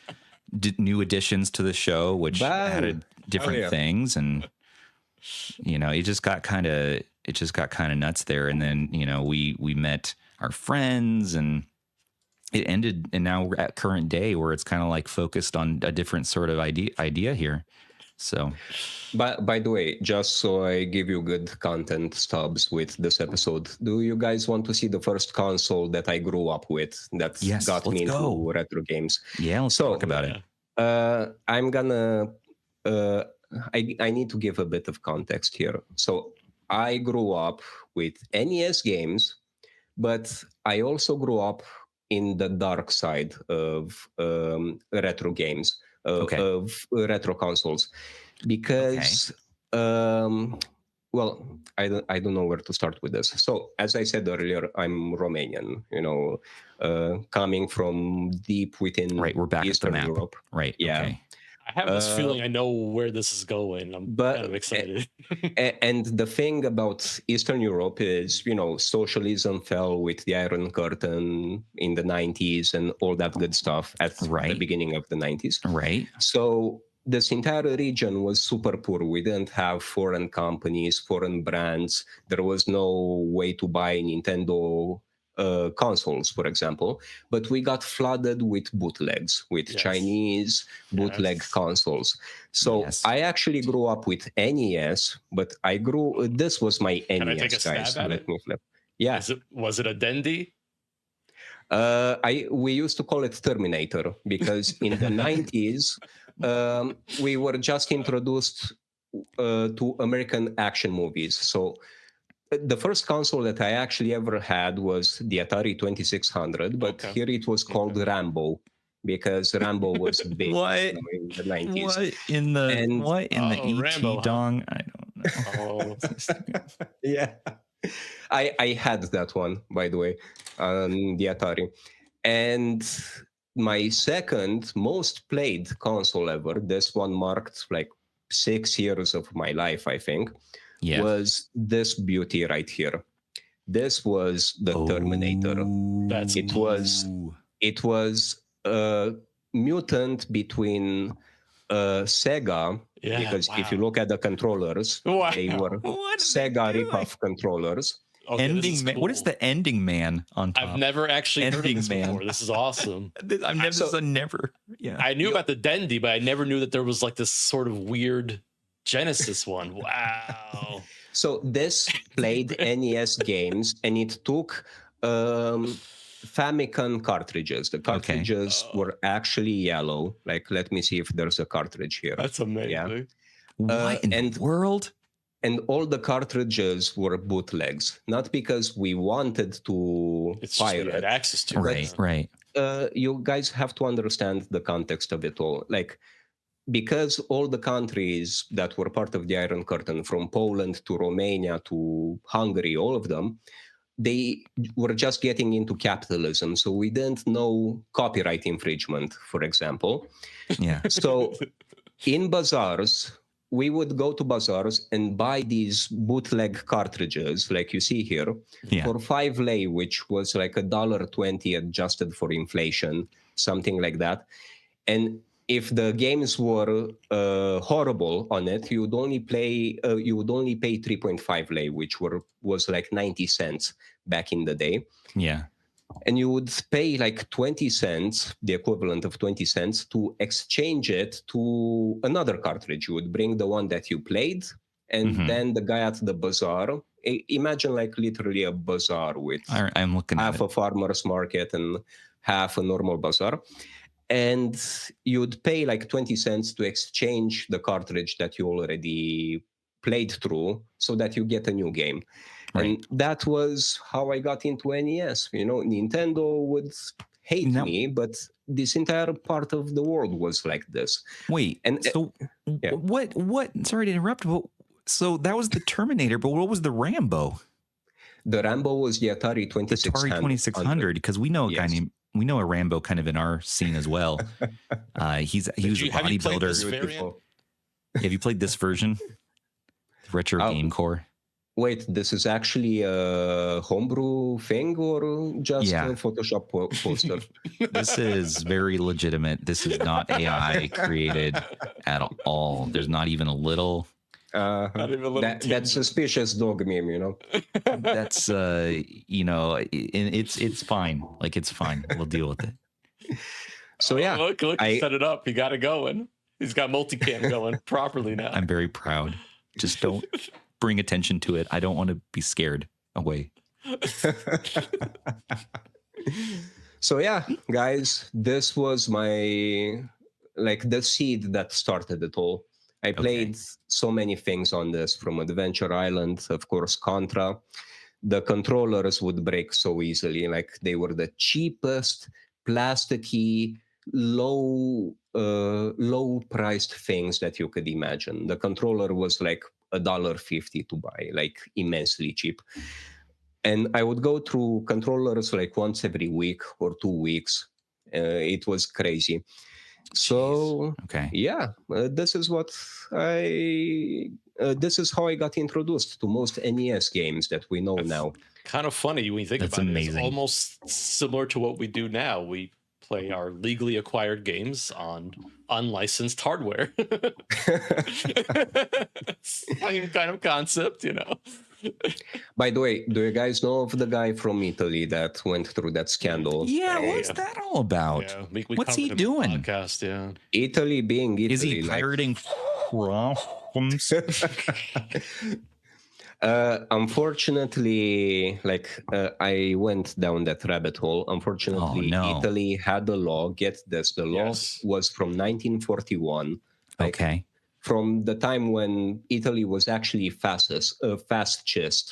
New additions to the show, which added different things, and it just got kind of nuts there. And then we met our friends, and it ended. And now we're at current day where it's kind of like focused on a different sort of idea here. So, by the way, just so I give you good content, Stubbs, with this episode, do you guys want to see the first console that I grew up with that got me into retro games? Yeah, let's talk about it. I'm gonna. I need to give a bit of context here. So I grew up with NES games, but I also grew up in the dark side of retro games. Of retro consoles, because well, I don't know where to start with this. So as I said earlier, I'm Romanian, coming from deep within we're back Eastern at the map. Europe. Right. Yeah. Okay. I have this feeling I know where this is going. I'm kind of excited. And the thing about Eastern Europe is, socialism fell with the Iron Curtain in the 90s and all that good stuff at the beginning of the 90s. Right. So this entire region was super poor. We didn't have foreign companies, foreign brands. There was no way to buy Nintendo consoles, for example, but we got flooded with bootlegs, with Chinese bootleg consoles. So I actually grew up with NES, but this was my NES. Can I take a guys. stab at Let it? me flip. Yeah. Was it a Dendy? We used to call it Terminator because in the 90s, we were just introduced to American action movies. So the first console that I actually ever had was the Atari 2600, but here it was called Rambo because Rambo was big in the 90s. What in the ET Rambo, dong? I don't know. Yeah. I had that one, by the way, on the Atari. And my second most played console ever, this one marked like 6 years of my life, I think, was this beauty right here. This was the Terminator. It was a mutant between Sega, because if you look at the controllers, they were Sega ripoff controllers. Okay, ending man. Cool. What is the ending man on top? I've never actually heard of this before. This is awesome. Yeah. I knew about the Dendy, but I never knew that there was like this sort of weird Genesis one. Wow. So this played NES games, and it took Famicom cartridges. The cartridges were actually yellow. Like, let me see if there's a cartridge here. That's amazing. Yeah. What in the world? And all the cartridges were bootlegs, not because we wanted to pirate. Had access to right. you guys have to understand the context of it all. Like, because all the countries that were part of the Iron Curtain, from Poland to Romania to Hungary, all of them, they were just getting into capitalism. So we didn't know copyright infringement, for example. Yeah. So in bazaars, we would go to bazaars and buy these bootleg cartridges, like you see here, for 5 lei, which was like $1.20 adjusted for inflation, something like that. And if the games were horrible on it, you would only pay 3.5 lei, which was like 90 cents back in the day. Yeah. And you would pay like 20 cents, the equivalent of 20 cents, to exchange it to another cartridge. You would bring the one that you played, and then the guy at the bazaar, imagine like literally a bazaar with I'm looking half a farmer's market and half a normal bazaar. And you'd pay like 20 cents to exchange the cartridge that you already played through so that you get a new game. Right. And that was how I got into NES. You know, Nintendo would hate me, but this entire part of the world was like this. Wait, and so what? Sorry to interrupt, but so that was the Terminator, but what was the Rambo? The Rambo was the Atari 2600. The Atari 2600, because we know a guy named, we know a Rambo kind of in our scene as well. He was a bodybuilder. Have you played this version? Retro Game Core. Wait, this is actually a homebrew thing or just a Photoshop poster? This is very legitimate. This is not AI created at all. There's not even a little. That's suspicious dog meme, you know. That's you know, it's fine. Like, it's fine. We'll deal with it. So yeah, look, set it up. He got it going. He's got multicam going properly now. I'm very proud. Just don't bring attention to it. I don't want to be scared away. So yeah, guys, this was the seed that started it all. I played so many things on this, from Adventure Island, of course, Contra. The controllers would break so easily. Like, they were the cheapest, plasticky, low-priced things that you could imagine. The controller was like $1.50 to buy, like immensely cheap. And I would go through controllers like once every week or 2 weeks. It was crazy. So this is how I got introduced to most NES games that we know now. Kind of funny when you think about it. It's almost similar to what we do now. We play our legally acquired games on unlicensed hardware. Same kind of concept, you know. By the way, do you guys know of the guy from Italy that went through that scandal? Yeah, what's that all about? Yeah, we what's he doing? Podcast, Italy being Italy. Is he pirating problems? Unfortunately, I went down that rabbit hole. Unfortunately, Italy had a law. Get this, the law was from 1941. From the time when Italy was actually fascist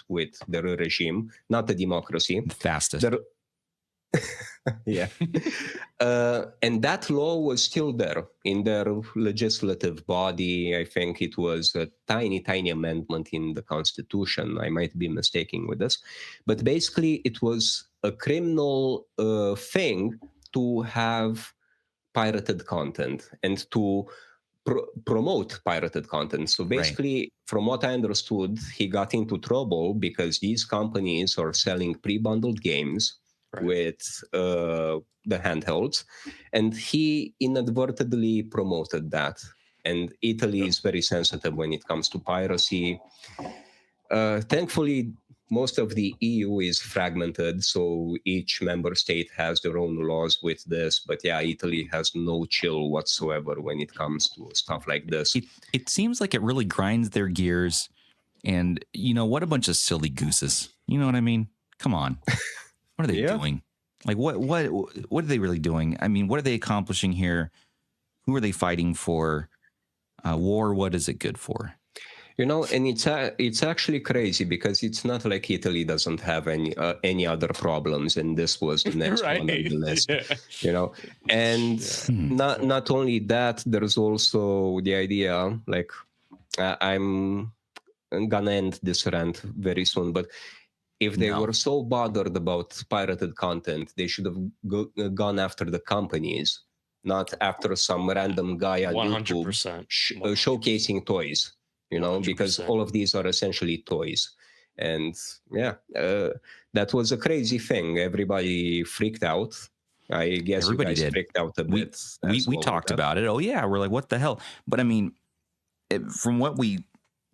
with their regime, not a democracy. The fastest. And that law was still there in their legislative body. I think it was a tiny amendment in the Constitution. I might be mistaken with this. But basically, it was a criminal thing to have pirated content and to promote pirated content. So basically, from what I understood, he got into trouble because these companies are selling pre-bundled games with the handhelds, and he inadvertently promoted that. And Italy is very sensitive when it comes to piracy. Thankfully, most of the EU is fragmented, so each member state has their own laws with this. But yeah, Italy has no chill whatsoever when it comes to stuff like this. It seems like it really grinds their gears, and you know, what a bunch of silly gooses. You know what I mean? Come on. What are they doing? Like, what are they really doing? I mean, what are they accomplishing here? Who are they fighting for? War, what is it good for? And it's actually crazy because it's not like Italy doesn't have any other problems, and this was the next one on the list. And not only that, there's also the idea, like, I'm gonna end this rant very soon, but if they were so bothered about pirated content, they should have gone after the companies, not after some random guy on 100%. YouTube showcasing toys. 100%. Because all of these are essentially toys. And that was a crazy thing. Everybody freaked out. I guess everybody did. Freaked out a bit. We talked about it. Oh, yeah. We're like, what the hell? But I mean, from what we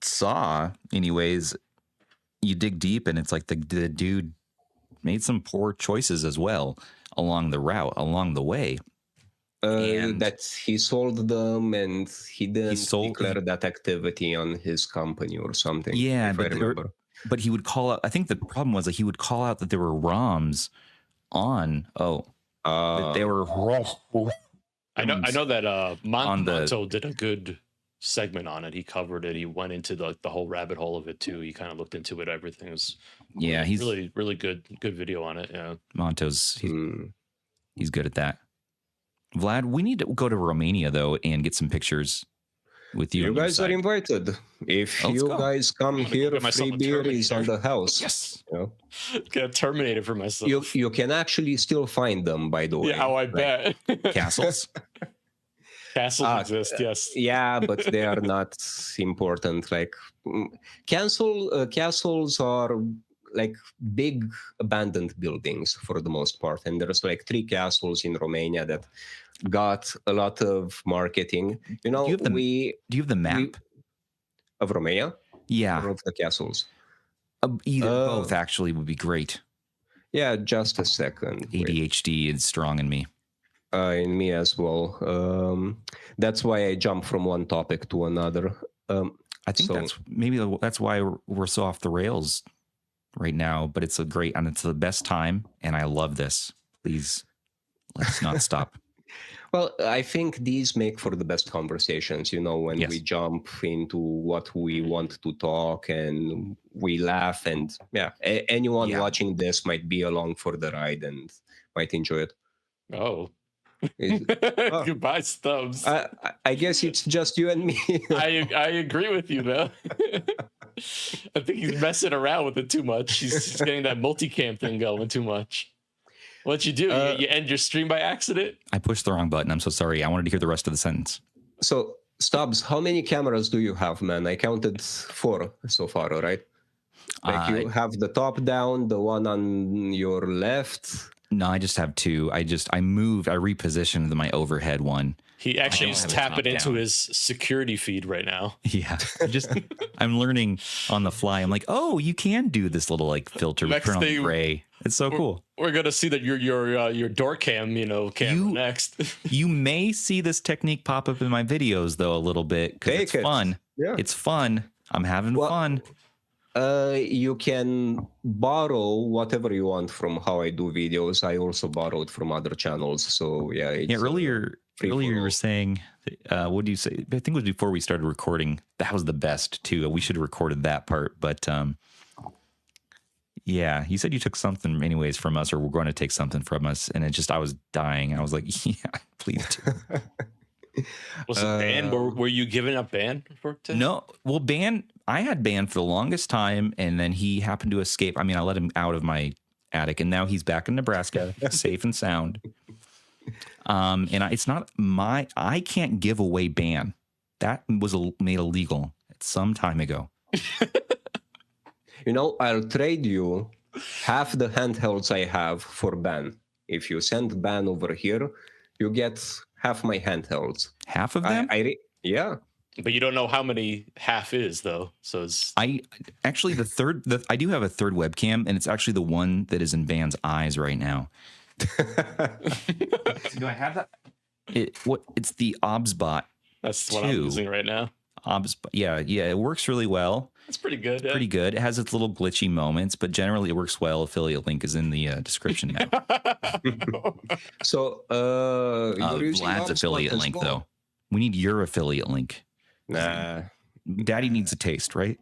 saw, anyways, you dig deep and it's like the dude made some poor choices as well along the way. That he sold them and he didn't declare that activity on his company or something. Yeah, but he would call out. I think the problem was that he would call out that there were ROMs on. That they were. I know that Monto did a good segment on it. He covered it. He went into the whole rabbit hole of it too. He kind of looked into it. Everything was he's really good video on it. Yeah, Monto's he's good at that. Vlad, we need to go to Romania, though, and get some pictures with you. You guys are invited. If you guys come here, free beer is on the house. Yes. Get terminated for myself. You can actually still find them, by the way. Yeah, I bet. Castles? Castles exist, yes. Yeah, but they are not important. Like, castles are like big abandoned buildings for the most part, and there's like 3 castles in Romania that got a lot of marketing. Do you have the map of Romania? Yeah, or of the castles? Either both actually would be great. Yeah, just a second. ADHD is strong in me. In me as well. That's why I jump from one topic to another. I think that's why we're so off the rails right now, but it's it's the best time, and I love this. Please, let's not stop. Well, I think these make for the best conversations, when we jump into what we want to talk and we laugh, and anyone watching this might be along for the ride and might enjoy it. Oh. Goodbye, Stubbs. I guess it's just you and me. I agree with you, though. I think he's messing around with it too much. He's getting that multicam thing going too much. What'd you do? You end your stream by accident? I pushed the wrong button. I'm so sorry. I wanted to hear the rest of the sentence. So, Stubbs, how many cameras do you have, man? I counted 4 so far, all right? Like you have the top down, the one on your left. No, I just have 2. I repositioned my overhead one. He actually is tapping into his security feed right now. Yeah. I'm learning on the fly. I'm like, oh, you can do this little like filter with turn on gray. It's so cool. We're gonna see that your door cam, camera next. You may see this technique pop up in my videos though a little bit because it's fun. Yeah. It's fun. I'm having fun. You can borrow whatever you want from how I do videos. I also borrowed from other channels. So earlier you were saying, what do you say? I think it was before we started recording. That was the best too. We should have recorded that part. But you said you took something anyways from us, or we're going to take something from us. And I was dying. I was like, yeah, please do. Was it banned? Were you giving up ban for today? No. Well, I had ban for the longest time, and then he happened to escape. I mean, I let him out of my attic, and now he's back in Nebraska, safe and sound. And it's not I can't give away ban. That was made illegal some time ago. I'll trade you half the handhelds I have for ban. If you send ban over here, you get half my handhelds. Half of them? Yeah. But you don't know how many half is, though. So I do have a third webcam, and it's actually the one that is in Van's eyes right now. Do I have that? It's the OBSBot. That's what I'm using right now. OBSBot. Yeah, it works really well. It's pretty good. Pretty good. It has its little glitchy moments, but generally it works well. Affiliate link is in the description now. So, Vlad's affiliate link, though. We need your affiliate link. Nah. Daddy needs a taste, right?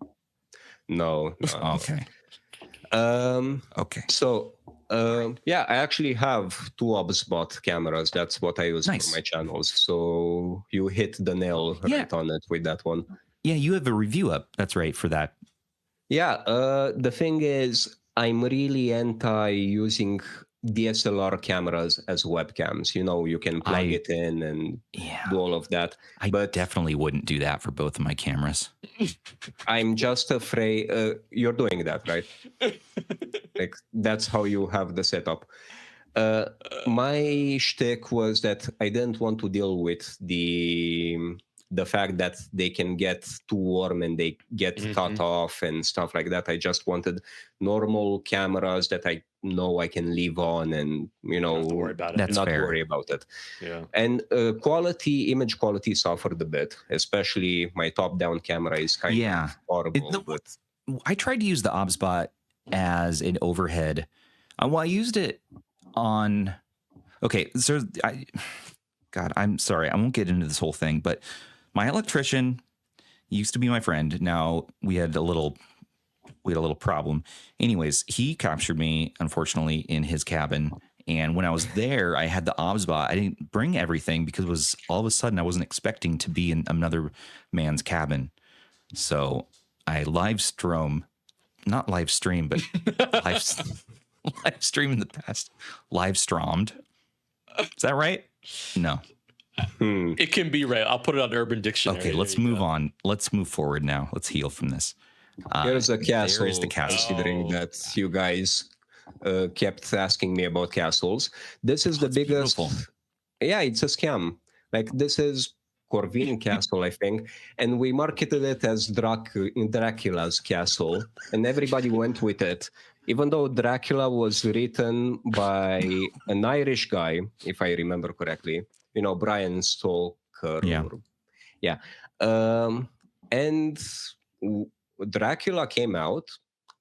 No. Okay. Okay. So, I actually have two OBSBot cameras. That's what I use for my channels. So you hit the nail right on it with that one. Yeah, you have a review up. That's right, for that. Yeah. The thing is, I'm really anti using DSLR cameras as webcams. You can plug it in and do all of that. But definitely wouldn't do that for both of my cameras. I'm just afraid you're doing that, right? Like, that's how you have the setup. My shtick was that I didn't want to deal with the fact that they can get too warm and they get cut off and stuff like that. I just wanted normal cameras that I know I can leave on and, not to worry about it. Worry about it. Yeah. And image quality suffered a bit, especially my top-down camera is kind of horrible. But I tried to use the OBSBot as an overhead. I used it on... Okay, so I'm sorry. I won't get into this whole thing, but my electrician used to be my friend. Now we had a little problem. Anyways, he captured me, unfortunately, in his cabin. And when I was there, I had the OBSBot. I didn't bring everything because it was all of a sudden I wasn't expecting to be in another man's cabin. So I not live stream, but live stream in the past. Live streamed. Is that right? No. It can be right. I'll put it on Urban Dictionary. Okay, let's move on. Let's move forward now. Let's heal from this. Here's a castle. There is the castle. Considering that you guys kept asking me about castles. This is the biggest. Beautiful. Yeah, it's a scam. Like, this is Corvin Castle, I think, and we marketed it as Dracula's castle, and everybody went with it. Even though Dracula was written by an Irish guy, if I remember correctly, Brian Stoker. Yeah. And Dracula came out.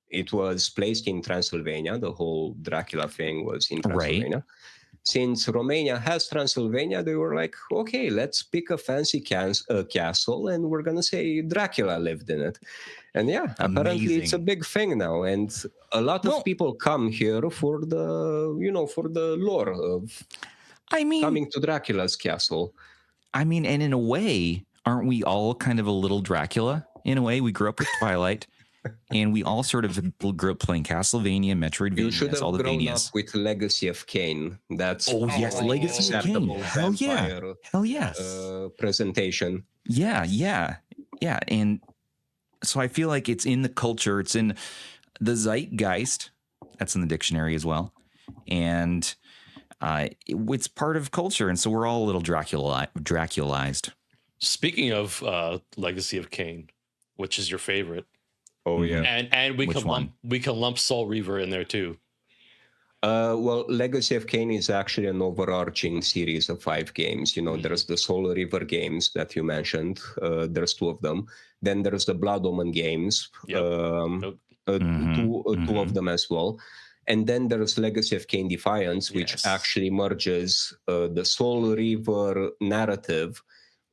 It was placed in Transylvania. The whole Dracula thing was in Transylvania. Right. Since Romania has Transylvania, they were like, okay, let's pick a fancy castle and we're going to say Dracula lived in it. And apparently it's a big thing now. And a lot of people come here for the lore of coming to Dracula's castle. I mean, and in a way, aren't we all kind of a little Dracula? In a way, we grew up with Twilight. And we all sort of grew up playing Castlevania, Metroidvania. You should have grown up with Legacy of Kain. That's Legacy of Kain. Hell yes. Presentation. Yeah. And so I feel like it's in the culture. It's in the zeitgeist. That's in the dictionary as well. And it's part of culture. And so we're all a little Draculized. Speaking of Legacy of Kain, which is your favorite? Oh yeah, and we can lump Soul Reaver in there too. Well, Legacy of Kain is actually an overarching series of 5 games. There's the Soul Reaver games that you mentioned. There's 2 of them. Then there's the Blood Omen games. Two of them as well. And then there's Legacy of Kain Defiance, which actually merges the Soul Reaver narrative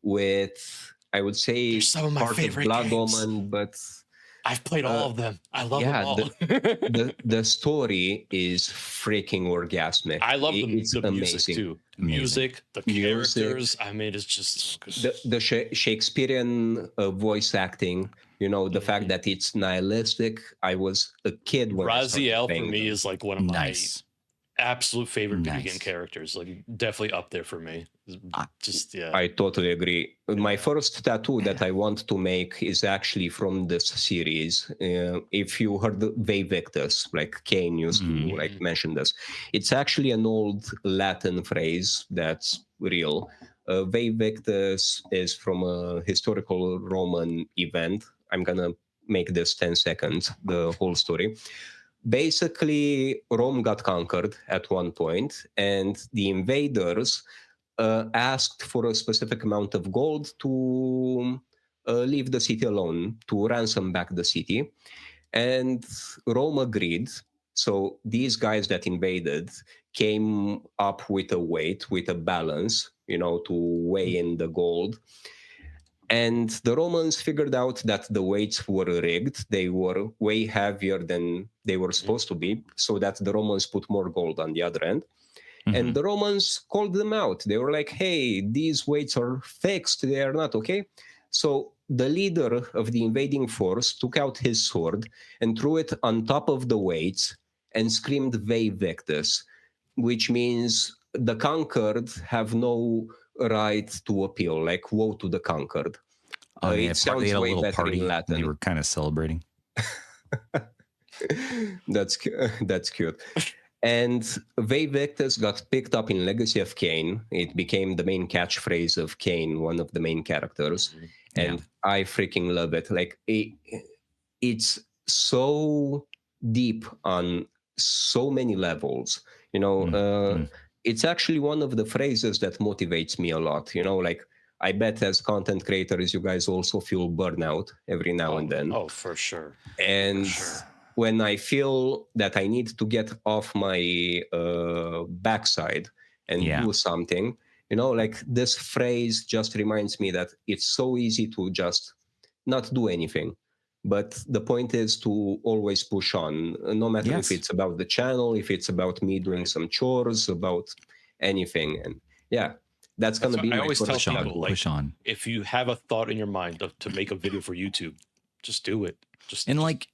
with, I would say, some of my favorite Blood games. Omen, but I've played all of them. I love them all. the story is freaking orgasmic. I love the amazing. music too. Music, the characters. I mean, it's just so good. The Shakespearean voice acting. The fact that it's nihilistic. I was a kid when Raziel for me is like one of my absolute favorite video game characters. Like, definitely up there for me. I totally agree. My first tattoo that I want to make is actually from this series. If you heard Ve Victus, like Kain used to mention this, it's actually an old Latin phrase that's real. Ve Victus is from a historical Roman event. I'm gonna make this 10 seconds, the whole story. Basically, Rome got conquered at one point, and the invaders asked for a specific amount of gold to leave the city alone, to ransom back the city. And Rome agreed. So these guys that invaded came up with a weight, with a balance, to weigh in the gold. And the Romans figured out that the weights were rigged. They were way heavier than they were supposed to be, so that the Romans put more gold on the other end. And the Romans called them out. They were like, hey, these weights are fixed. They are not okay. So the leader of the invading force took out his sword and threw it on top of the weights and screamed, Vae Victis, which means the conquered have no right to appeal, like woe to the conquered. It sounds they had a way little better party in Latin. And they were kind of celebrating. That's cute. And Vae Victis got picked up in Legacy of Kain. It became the main catchphrase of Kain, one of the main characters. And I freaking love it. Like it's so deep on so many levels. You know, it's actually one of the phrases that motivates me a lot. You know, like I bet as content creators, you guys also feel burnout every now and then. Oh, for sure. And when I feel that I need to get off my backside and do something, you know, like this phrase just reminds me that it's so easy to just not do anything. But the point is to always push on, no matter if it's about the channel, if it's about me doing some chores, about anything. And that's going to be I my always tell people, like, push on. If you have a thought in your mind to make a video for YouTube, just do it.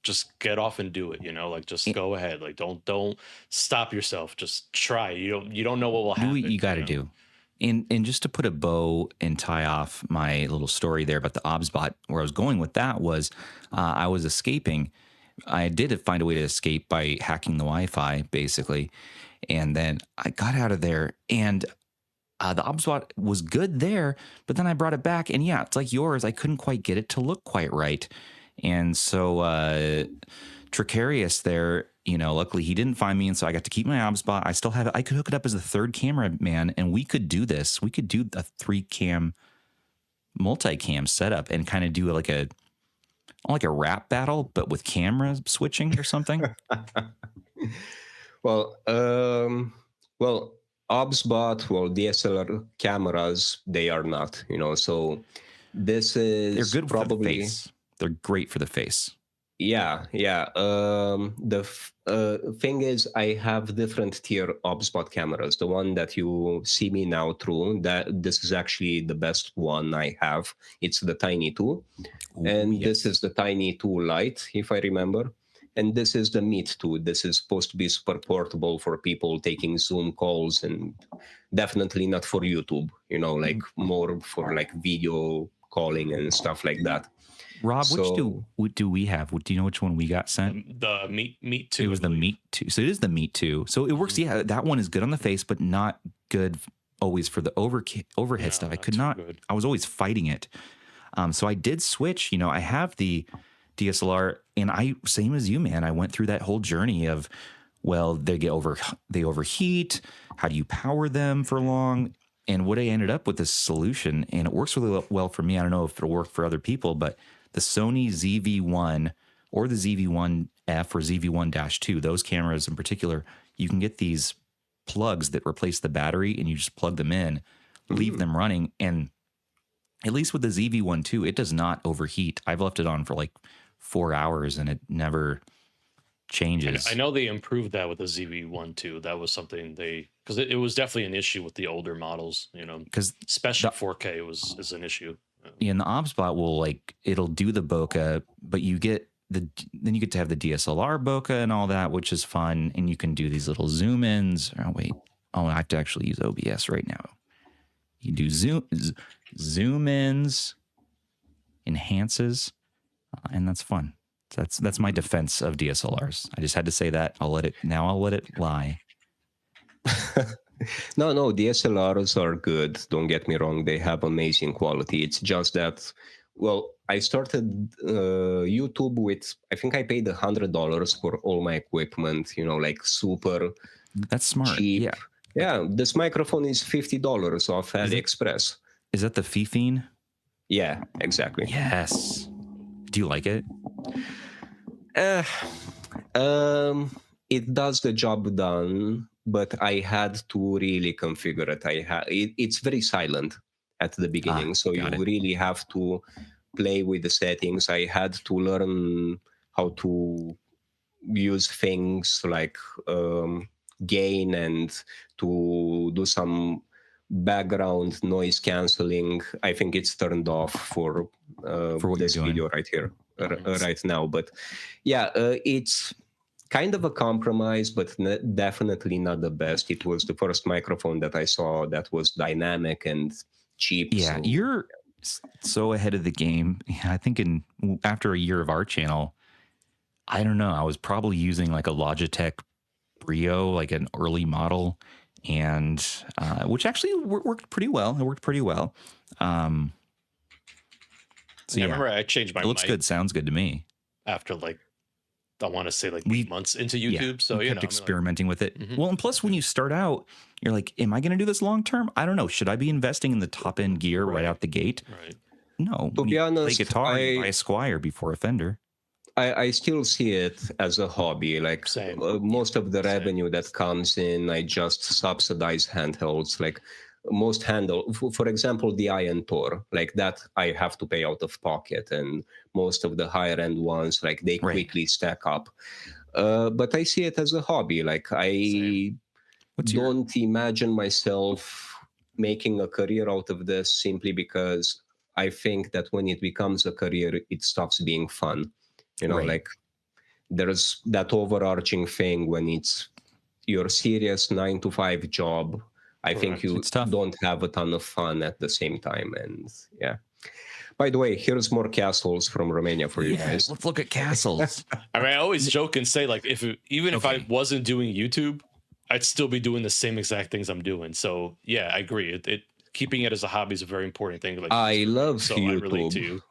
Just get off and do it, you know, like just go ahead. Like don't stop yourself. Just try. You don't know what will happen. Do what you got to do. And just to put a bow and tie off my little story there about the OBSbot, where I was going with that was I was escaping. I did find a way to escape by hacking the Wi-Fi, basically. And then I got out of there, and the OBSbot was good there, but then I brought it back, and it's like yours. I couldn't quite get it to look quite right. And so Tricarius there, you know, luckily he didn't find me, and so I got to keep my OBSbot. I still have it. I could hook it up as the third camera, man, and we could do this. We could do a 3-cam multicam setup and kind of do like a rap battle, but with camera switching or something. Well, OBSbot, DSLR cameras, they are not, you know, so this is they're good probably for the face. They're great for the face. Yeah. The thing is, I have different tier OBSbot cameras. The one that you see me now through, this is actually the best one I have. It's the Tiny 2. This is the Tiny 2 Lite, if I remember. And this is the Meet 2. This is supposed to be super portable for people taking Zoom calls, and definitely not for YouTube, you know, like more for like video calling and stuff like that. Rob, which do we have? Do you know which one we got sent? The Meet 2. It was the Meet 2. So it is the Meet 2. So it works. Yeah, that one is good on the face, but not good always for the overhead stuff. I could not. Good. I was always fighting it. So I did switch. You know, I have the DSLR, and same as you, man. I went through that whole journey of, well, they overheat. How do you power them for long? And what I ended up with this solution, and it works really well for me. I don't know if it'll work for other people, but the Sony ZV-1 or the ZV-1F or ZV-1-2, those cameras in particular, you can get these plugs that replace the battery, and you just plug them in, leave them running, and at least with the ZV-1-2, it does not overheat. I've left it on for like 4 hours, and it never changes. I know they improved that with the ZV-1-2. That was something because it was definitely an issue with the older models, you know, because especially 4K is an issue. Yeah, and the OBSbot it'll do the bokeh, but you get then you get to have the DSLR bokeh and all that, which is fun, and you can do these little zoom ins. I have to actually use OBS right now. You do zoom ins, enhances, and that's fun. That's my defense of DSLRs. I just had to say that. I'll let it lie. No, DSLRs are good. Don't get me wrong. They have amazing quality. It's just that, I started YouTube with, I think I paid $100 for all my equipment, you know, like super That's smart. cheap. Yeah, this microphone is $50 off AliExpress. Is that the Fifine? Yeah, exactly. Yes. Do you like it? It does the job done, but I had to really configure it. It's very silent. at the beginning. So you really have to play with the settings. I had to learn how to use things like gain and to do some background noise canceling. I think it's turned off for this video right here, right now. But yeah, it's kind of a compromise, but definitely not the best. It was the first microphone that I saw that was dynamic and cheap. Yeah, so, you're so ahead of the game. I think after a year of our channel, I don't know, I was probably using like a Logitech Brio, like an early model, and which actually worked pretty well. It worked pretty well. So I remember I changed my mic. It looks good, sounds good to me. After like, I want to say like 8 months into YouTube. So, you know, experimenting with it. Well, and plus when you start out, you're like, am I going to do this long term? I don't know. Should I be investing in the top end gear right out the gate? Right. No. To be honest, play guitar, you buy a Squire before a Fender. I still see it as a hobby. Like most of the revenue that comes in, I just subsidize handhelds. Like most for example, the Iron Tor, like that I have to pay out of pocket, and most of the higher end ones, like they quickly stack up. But I see it as a hobby. Like I don't imagine myself making a career out of this simply because I think that when it becomes a career, it stops being fun. You know, like there's that overarching thing when it's your serious 9-to-5 job. I think you don't have a ton of fun at the same time. And yeah. By the way, here's more castles from Romania for you guys. Let's look at castles. I mean, I always joke and say, like, if I wasn't doing YouTube, I'd still be doing the same exact things I'm doing. So yeah, I agree. Keeping it as a hobby is a very important thing. Like, I love YouTube. I relate to you.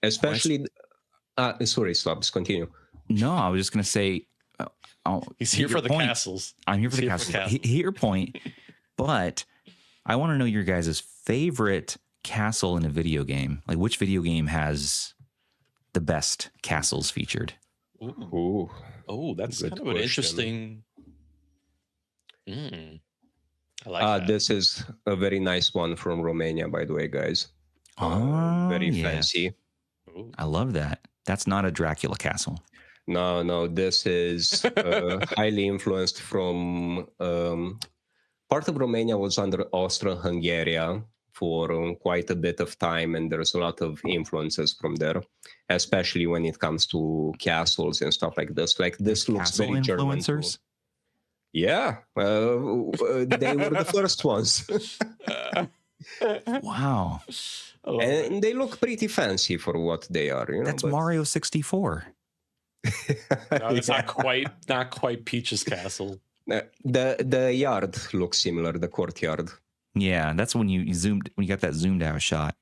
Especially... sorry, Stubbs, continue. No, I was just going to say... he's here for the castles. I'm here for the castles. Hit your point. But I want to know your guys' favorite castle in a video game. Like, which video game has the best castles featured? Ooh. Oh, that's kind of an interesting... I like that. This is a very nice one from Romania, by the way, guys. Very fancy. Ooh. I love that. That's not a Dracula castle. No, this is highly influenced from part of Romania was under Austro-Hungary for quite a bit of time, and there's a lot of influences from there, especially when it comes to castles and stuff like this. Like this looks very German. Influencers? Yeah, they were the first ones. Wow. And they look pretty fancy for what they are. You know, that's Mario 64. No, it's not quite Peach's castle. The yard looks similar, the courtyard. Yeah, that's when you got that zoomed out shot.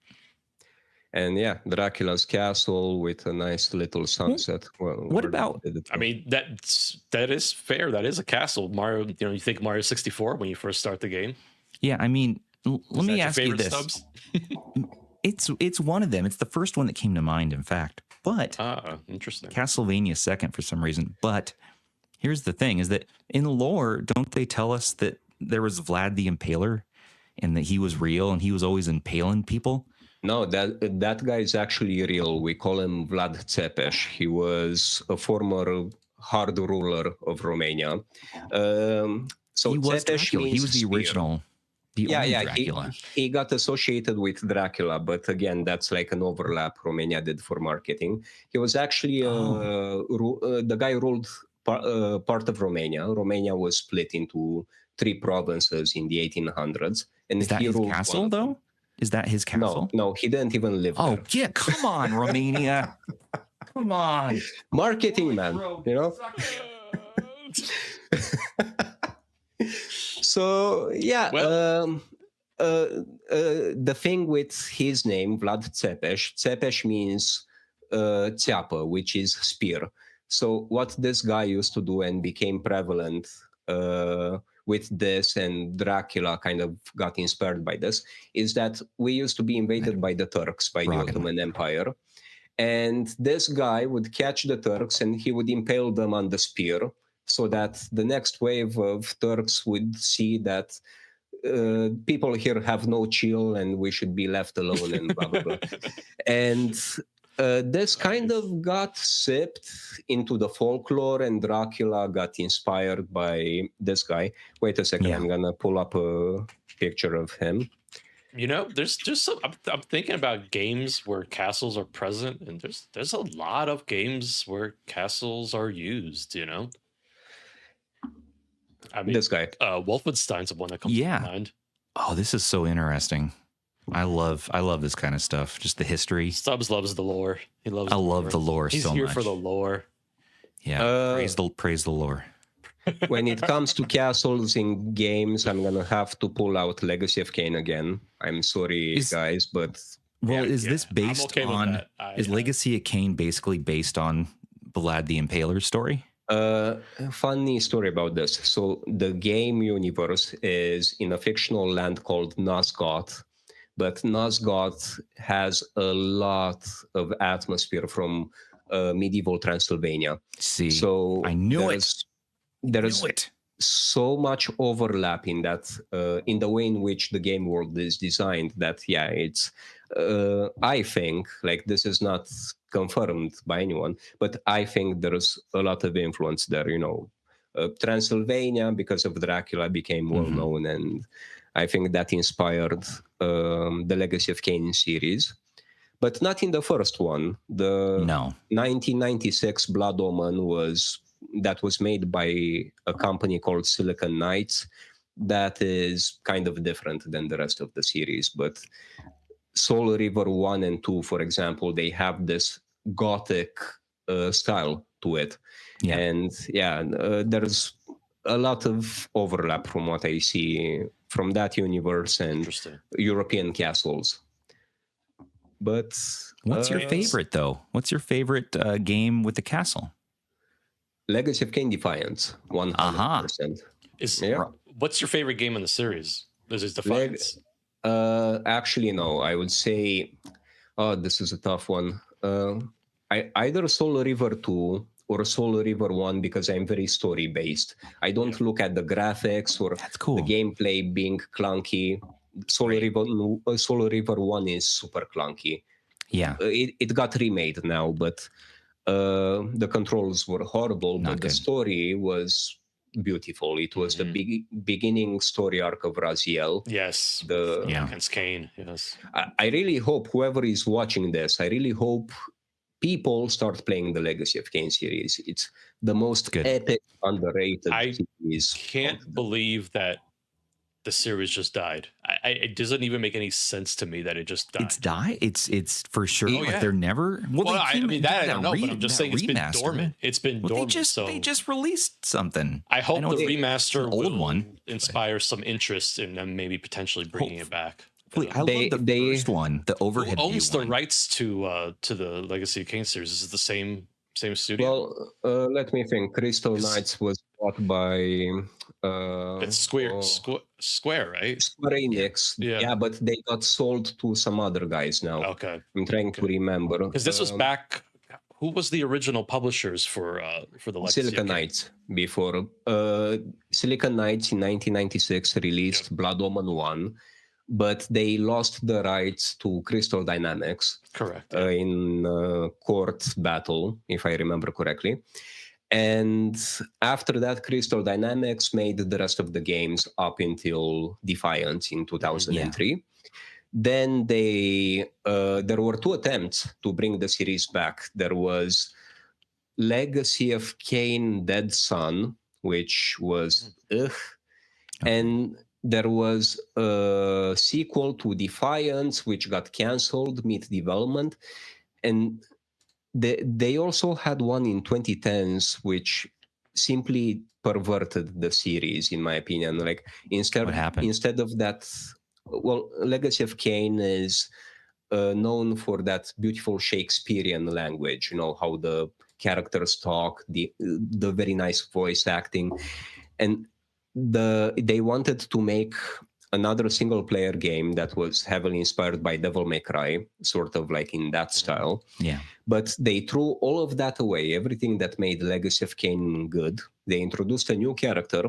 And yeah, Dracula's castle with a nice little sunset. Well, what about? I mean, that is fair. That is a castle. Mario, you think Mario 64 when you first start the game. Yeah, I mean, let me ask you this. Stubbs? It's one of them. It's the first one that came to mind, in fact. But interesting. Castlevania second for some reason. But here's the thing: is that in lore, don't they tell us that there was Vlad the Impaler, and that he was real and he was always impaling people? No, that guy is actually real. We call him Vlad Țepeș. He was a former hard ruler of Romania. So he was Dracula. He was the original. Dracula. He got associated with Dracula, but again, that's like an overlap Romania did for marketing. He was actually the guy ruled part of Romania. Romania was split into 3 provinces in the 1800s, and is that his castle though? Is that his castle? No, he didn't even live there. Oh yeah, come on, Romania, come on, marketing man, you know. So yeah, the thing with his name, Vlad Țepeș. Țepeș means țeapă, which is spear. So what this guy used to do and became prevalent with this, and Dracula kind of got inspired by this, is that we used to be invaded by the Turks, by the Ottoman Empire. And this guy would catch the Turks and he would impale them on the spear, so that the next wave of Turks would see that people here have no chill and we should be left alone and blah, blah, blah. And this kind of got sipped into the folklore, and Dracula got inspired by this guy. Wait a second, I'm going to pull up a picture of him. You know, there's some. I'm thinking about games where castles are present, and there's a lot of games where castles are used. You know, I mean, this guy, Wolfenstein's the one that comes to mind. Oh, this is so interesting. I love this kind of stuff. Just the history. Stubbs loves the lore. He loves. I love the lore so much. He's here for the lore. Yeah, praise the lore. When it comes to castles in games, I'm gonna have to pull out Legacy of Kain again. I'm sorry, guys, but is this based on? Is Legacy of Kain basically based on Vlad the Impaler's story? Funny story about this. So the game universe is in a fictional land called Nosgoth, but Nosgoth has a lot of atmosphere from medieval Transylvania. So I knew it. There is so much overlap in that, in the way in which the game world is designed, that it's I think, like, this is not confirmed by anyone, but I think there's a lot of influence there. You know, Transylvania, because of Dracula, became well known, and I think that inspired the Legacy of Kain series. But not in the first one. The 1996 Blood Omen was made by a company called Silicon Knights. That is kind of different than the rest of the series. But Soul River 1 and 2, for example, they have this gothic style to it. Yeah. And there's a lot of overlap from what I see from that universe and European castles. But what's your favorite, though? What's your favorite game with the castle? Legacy of Kain Defiance, 100%. What's your favorite game in the series? Is it Defiance? Actually, no. I would say, this is a tough one. Either Soul River 2 or Soul River 1, because I'm very story-based. I don't look at the graphics or the gameplay being clunky. Soul River 1 is super clunky. Yeah. It got remade now, but the controls were horrible, but the story was beautiful. It was the beginning story arc of Raziel. Yes. Against Kain. Yes. I really hope whoever is watching this, I really hope people start playing the Legacy of Kain series. It's the most epic, underrated series. I can't believe that the series just died. It doesn't even make any sense to me that it just died. It's died? It's for sure. Like they're never. Well, I mean, that I don't know, but I'm just saying it's been dormant. It's been dormant. They just released something. I hope the remaster will inspire some interest in them maybe potentially bringing it back. I love the first one, the overhead view. Who owns the rights to the Legacy of Kain series? Is it the same studio? Well, let me think. Crystal Knights was bought by it's Square, right? Square Enix. Yeah, but they got sold to some other guys now. Okay, I'm trying to remember because this was back. Who was the original publishers for the Legacy Silicon Knights before? Silicon Knights in 1996 released Blood Omen 1. But they lost the rights to Crystal Dynamics. Correct. In court battle, if I remember correctly. And after that, Crystal Dynamics made the rest of the games up until Defiance in 2003. Yeah. Then there were two attempts to bring the series back. There was Legacy of Kain Dead Son, which was and there was a sequel to Defiance, which got canceled mid-development. And they also had one in 2010s, which simply perverted the series, in my opinion. Like, instead of that, well, Legacy of Kain is known for that beautiful Shakespearean language, you know, how the characters talk, the very nice voice acting. And they wanted to make another single-player game that was heavily inspired by Devil May Cry, sort of like in that style. Yeah. But they threw all of that away, everything that made Legacy of Kain good. They introduced a new character,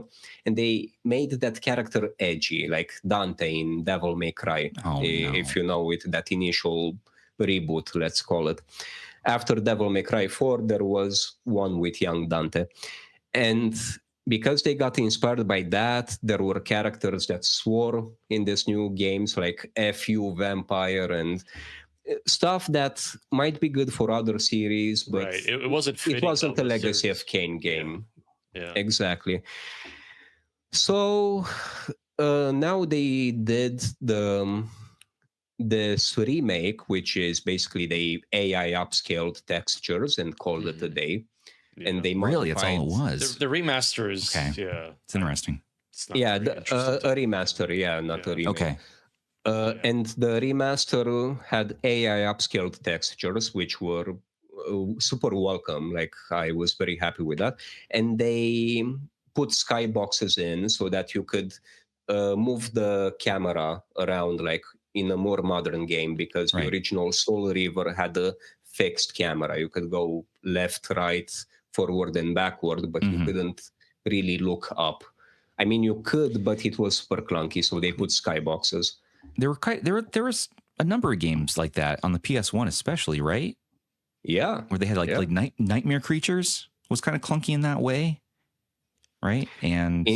and they made that character edgy, like Dante in Devil May Cry, if you know it, that initial reboot, let's call it. After Devil May Cry 4, there was one with young Dante. And because they got inspired by that, there were characters that swore in these new games, like FU Vampire and stuff that might be good for other series, but it wasn't a Legacy of Kain game. Yeah. Exactly. So now they did this remake, which is basically they AI upscaled textures and called it a day. Yeah. And they really, it's all it was. The remaster is it's interesting. It's not a remaster, not a remake. Okay. And the remaster had AI upscaled textures, which were super welcome. Like, I was very happy with that. And they put skyboxes in so that you could move the camera around, like in a more modern game, because the original Soul River had a fixed camera. You could go left, right, forward, and backward, but you couldn't really look up. I mean, you could, but it was super clunky, so they put skyboxes. There was a number of games like that on the PS1, especially, right? Yeah, where they had like nightmare creatures was kind of clunky in that way, right? And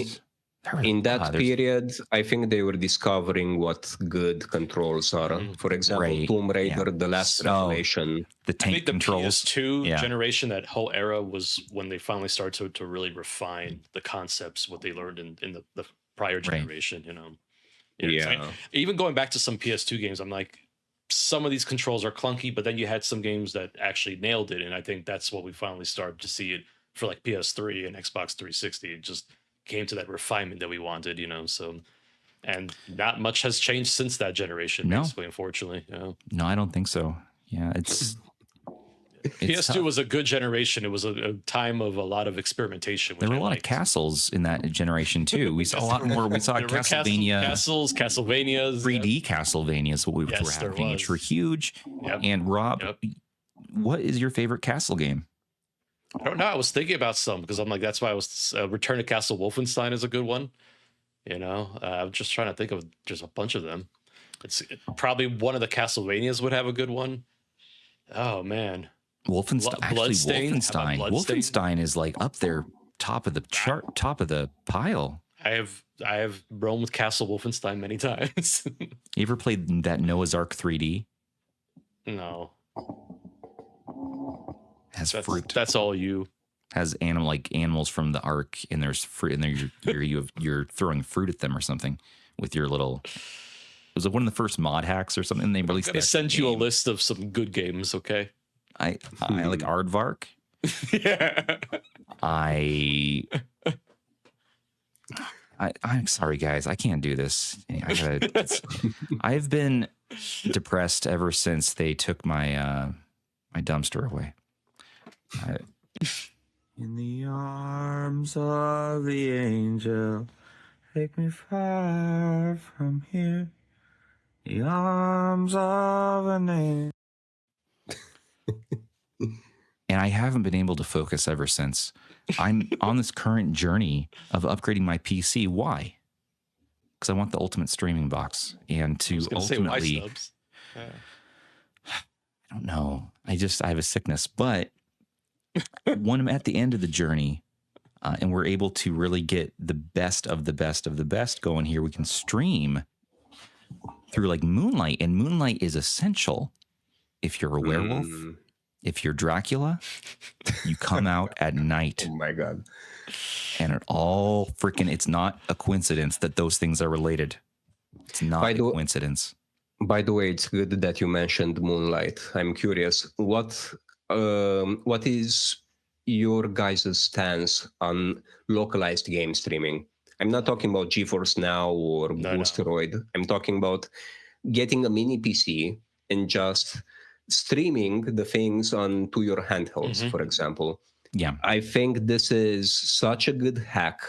in that period, I think they were discovering what good controls are. For example, Tomb Raider, the last revelation, the tank controls. The PS2 generation, that whole era was when they finally started to really refine the concepts, what they learned in the prior generation. You know. Even going back to some PS2 games, I'm like, some of these controls are clunky, but then you had some games that actually nailed it, and I think that's what we finally started to see it for, like PS3 and Xbox 360. It just came to that refinement that we wanted, you know. So, and not much has changed since that generation, basically, unfortunately. No, I don't think so. Yeah, it's PS2 tough. Was a good generation. It was a time of a lot of experimentation. There were a lot of castles in that generation too. We saw a lot more. We saw Castlevania, Castlevanias, 3D Castlevanias, what we were having, which were huge. And Rob, what is your favorite castle game? I don't know. I was thinking about some, because I'm like, that's why I was Return to Castle Wolfenstein is a good one. You know, I'm just trying to think of just a bunch of them. It's probably one of the Castlevanias would have a good one. Oh man. Wolfenstein is like up there, top of the chart, top of the pile. I have roamed with Castle Wolfenstein many times. You ever played that Noah's Ark 3D? No. Has fruit. That's all you. Has animals from the Ark, and there's fruit, and you're throwing fruit at them or something with your little. Was it one of the first mod hacks or something? They released. I'm gonna send you a list of some good games, okay? I like Aardvark. Yeah. I'm sorry, guys. I can't do this. I've been depressed ever since they took my my dumpster away. In the arms of the angel, take me far from here. The arms of an angel. And I haven't been able to focus ever since. I'm on this current journey of upgrading my PC. Why? Because I want the ultimate streaming box, and to ultimately. I don't know. I have a sickness, but when I'm at the end of the journey, and we're able to really get the best of the best of the best going here, we can stream through like Moonlight, and Moonlight is essential if you're a werewolf. If you're Dracula, you come out at night. Oh my God. And it's not a coincidence that those things are related. It's not a coincidence. By the way, it's good that you mentioned Moonlight. I'm curious, what is your guys' stance on localized game streaming? I'm not talking about GeForce Now or Boosteroid. I'm talking about getting a mini PC and just streaming the things onto your handhelds, for example. Yeah. I think this is such a good hack,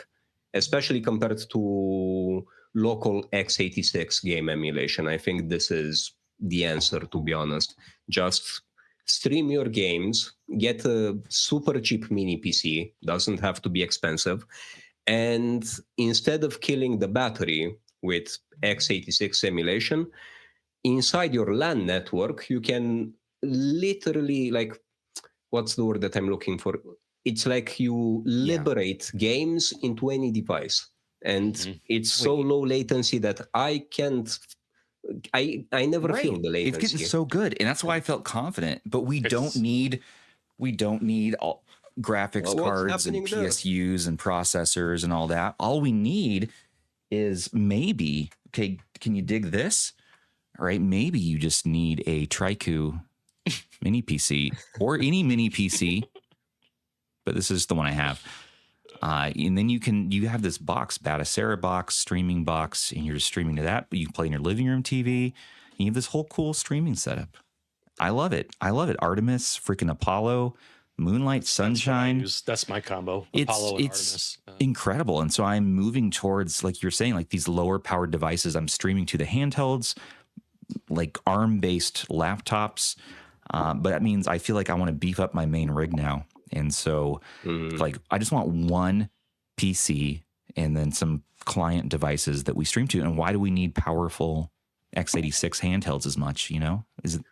especially compared to local x86 game emulation. I think this is the answer, to be honest. Just stream your games, get a super cheap mini PC, doesn't have to be expensive, and instead of killing the battery with x86 emulation, inside your LAN network, you can literally, like, what's the word that I'm looking for? It's like you liberate games into any device. And it's so low latency that I never feel the latency. It's getting so good, and that's why I felt confident. But we don't need all graphics cards and PSUs and processors and all that. All we need is maybe, okay, can you dig this? All right, maybe you just need a Triku mini PC or any mini PC, but this is the one I have. And then you have this box, Batacera box, streaming box, and you're just streaming to that. But you can play in your living room TV. And you have this whole cool streaming setup. I love it. Artemis, freaking Apollo, Moonlight, Sunshine. That's my combo. Apollo and Artemis. Incredible. And so I'm moving towards, like you're saying, like these lower powered devices. I'm streaming to the handhelds, like ARM-based laptops. But that means I feel like I want to beef up my main rig now. And so, like, I just want one PC and then some client devices that we stream to. And why do we need powerful x86 handhelds as much, Is it?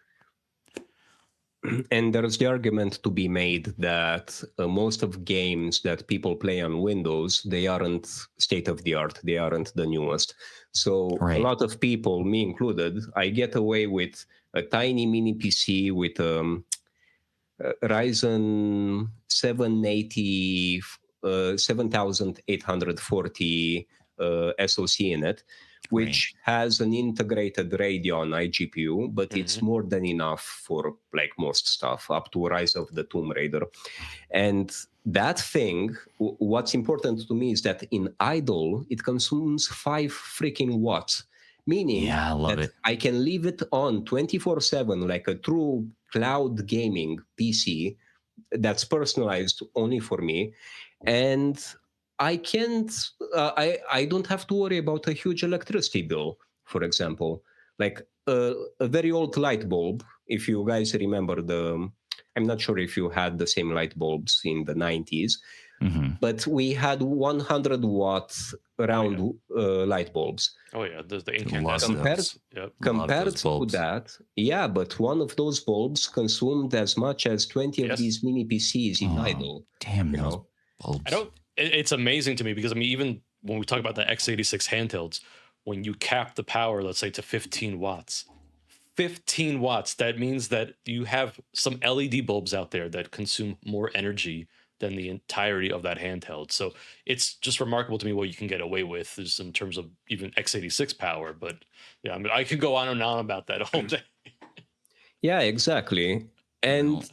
And there's the argument to be made that most of games that people play on Windows, they aren't state-of-the-art. They aren't the newest. So a lot of people, me included, I get away with a tiny mini PC with Ryzen 780, 7840 SoC in it, which has an integrated Radeon iGPU, but it's more than enough for like most stuff, up to Rise of the Tomb Raider. And that thing, what's important to me is that in idle, it consumes 5 freaking watts. Meaning I can leave it on 24/7 like a true cloud gaming PC that's personalized only for me. And I don't have to worry about a huge electricity bill, for example. Like a very old light bulb, if you guys remember I'm not sure if you had the same light bulbs in the 90s, but we had 100 watt round light bulbs. Oh yeah, the incandescent. Compared to that, but one of those bulbs consumed as much as 20 of these mini PCs in idle. Damn, those bulbs. It's amazing to me because, I mean, even when we talk about the x86 handhelds, when you cap the power, let's say to 15 watts, that means that you have some LED bulbs out there that consume more energy than the entirety of that handheld. So it's just remarkable to me what you can get away with just in terms of even x86 power. But yeah, I mean, I could go on and on about that all day. Yeah, exactly. And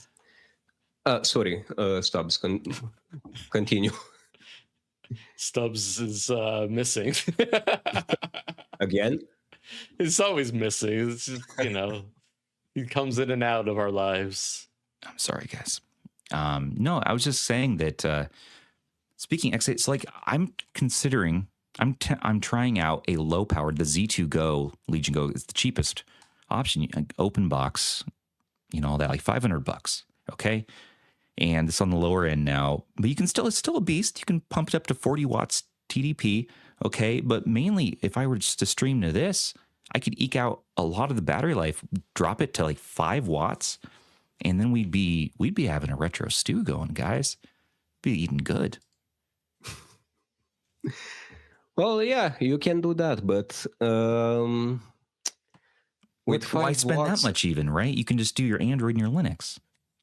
sorry, Stubbs, continue. Stubbs is missing. Again? He's always missing. It's just, he comes in and out of our lives. I'm sorry, guys. No, I was just saying that speaking X8, it's like I'm considering, I'm trying out a low powered, the Z2 Go, Legion Go is the cheapest option, open box, all that, like $500. Okay. And it's on the lower end now, but it's still a beast. You can pump it up to 40 watts TDP. Okay. But mainly if I were just to stream to this, I could eke out a lot of the battery life, drop it to like 5 watts. And then we'd be having a retro stew going, guys. Be eating good. Well, yeah, you can do that, but why spend that much even, right? You can just do your Android and your Linux.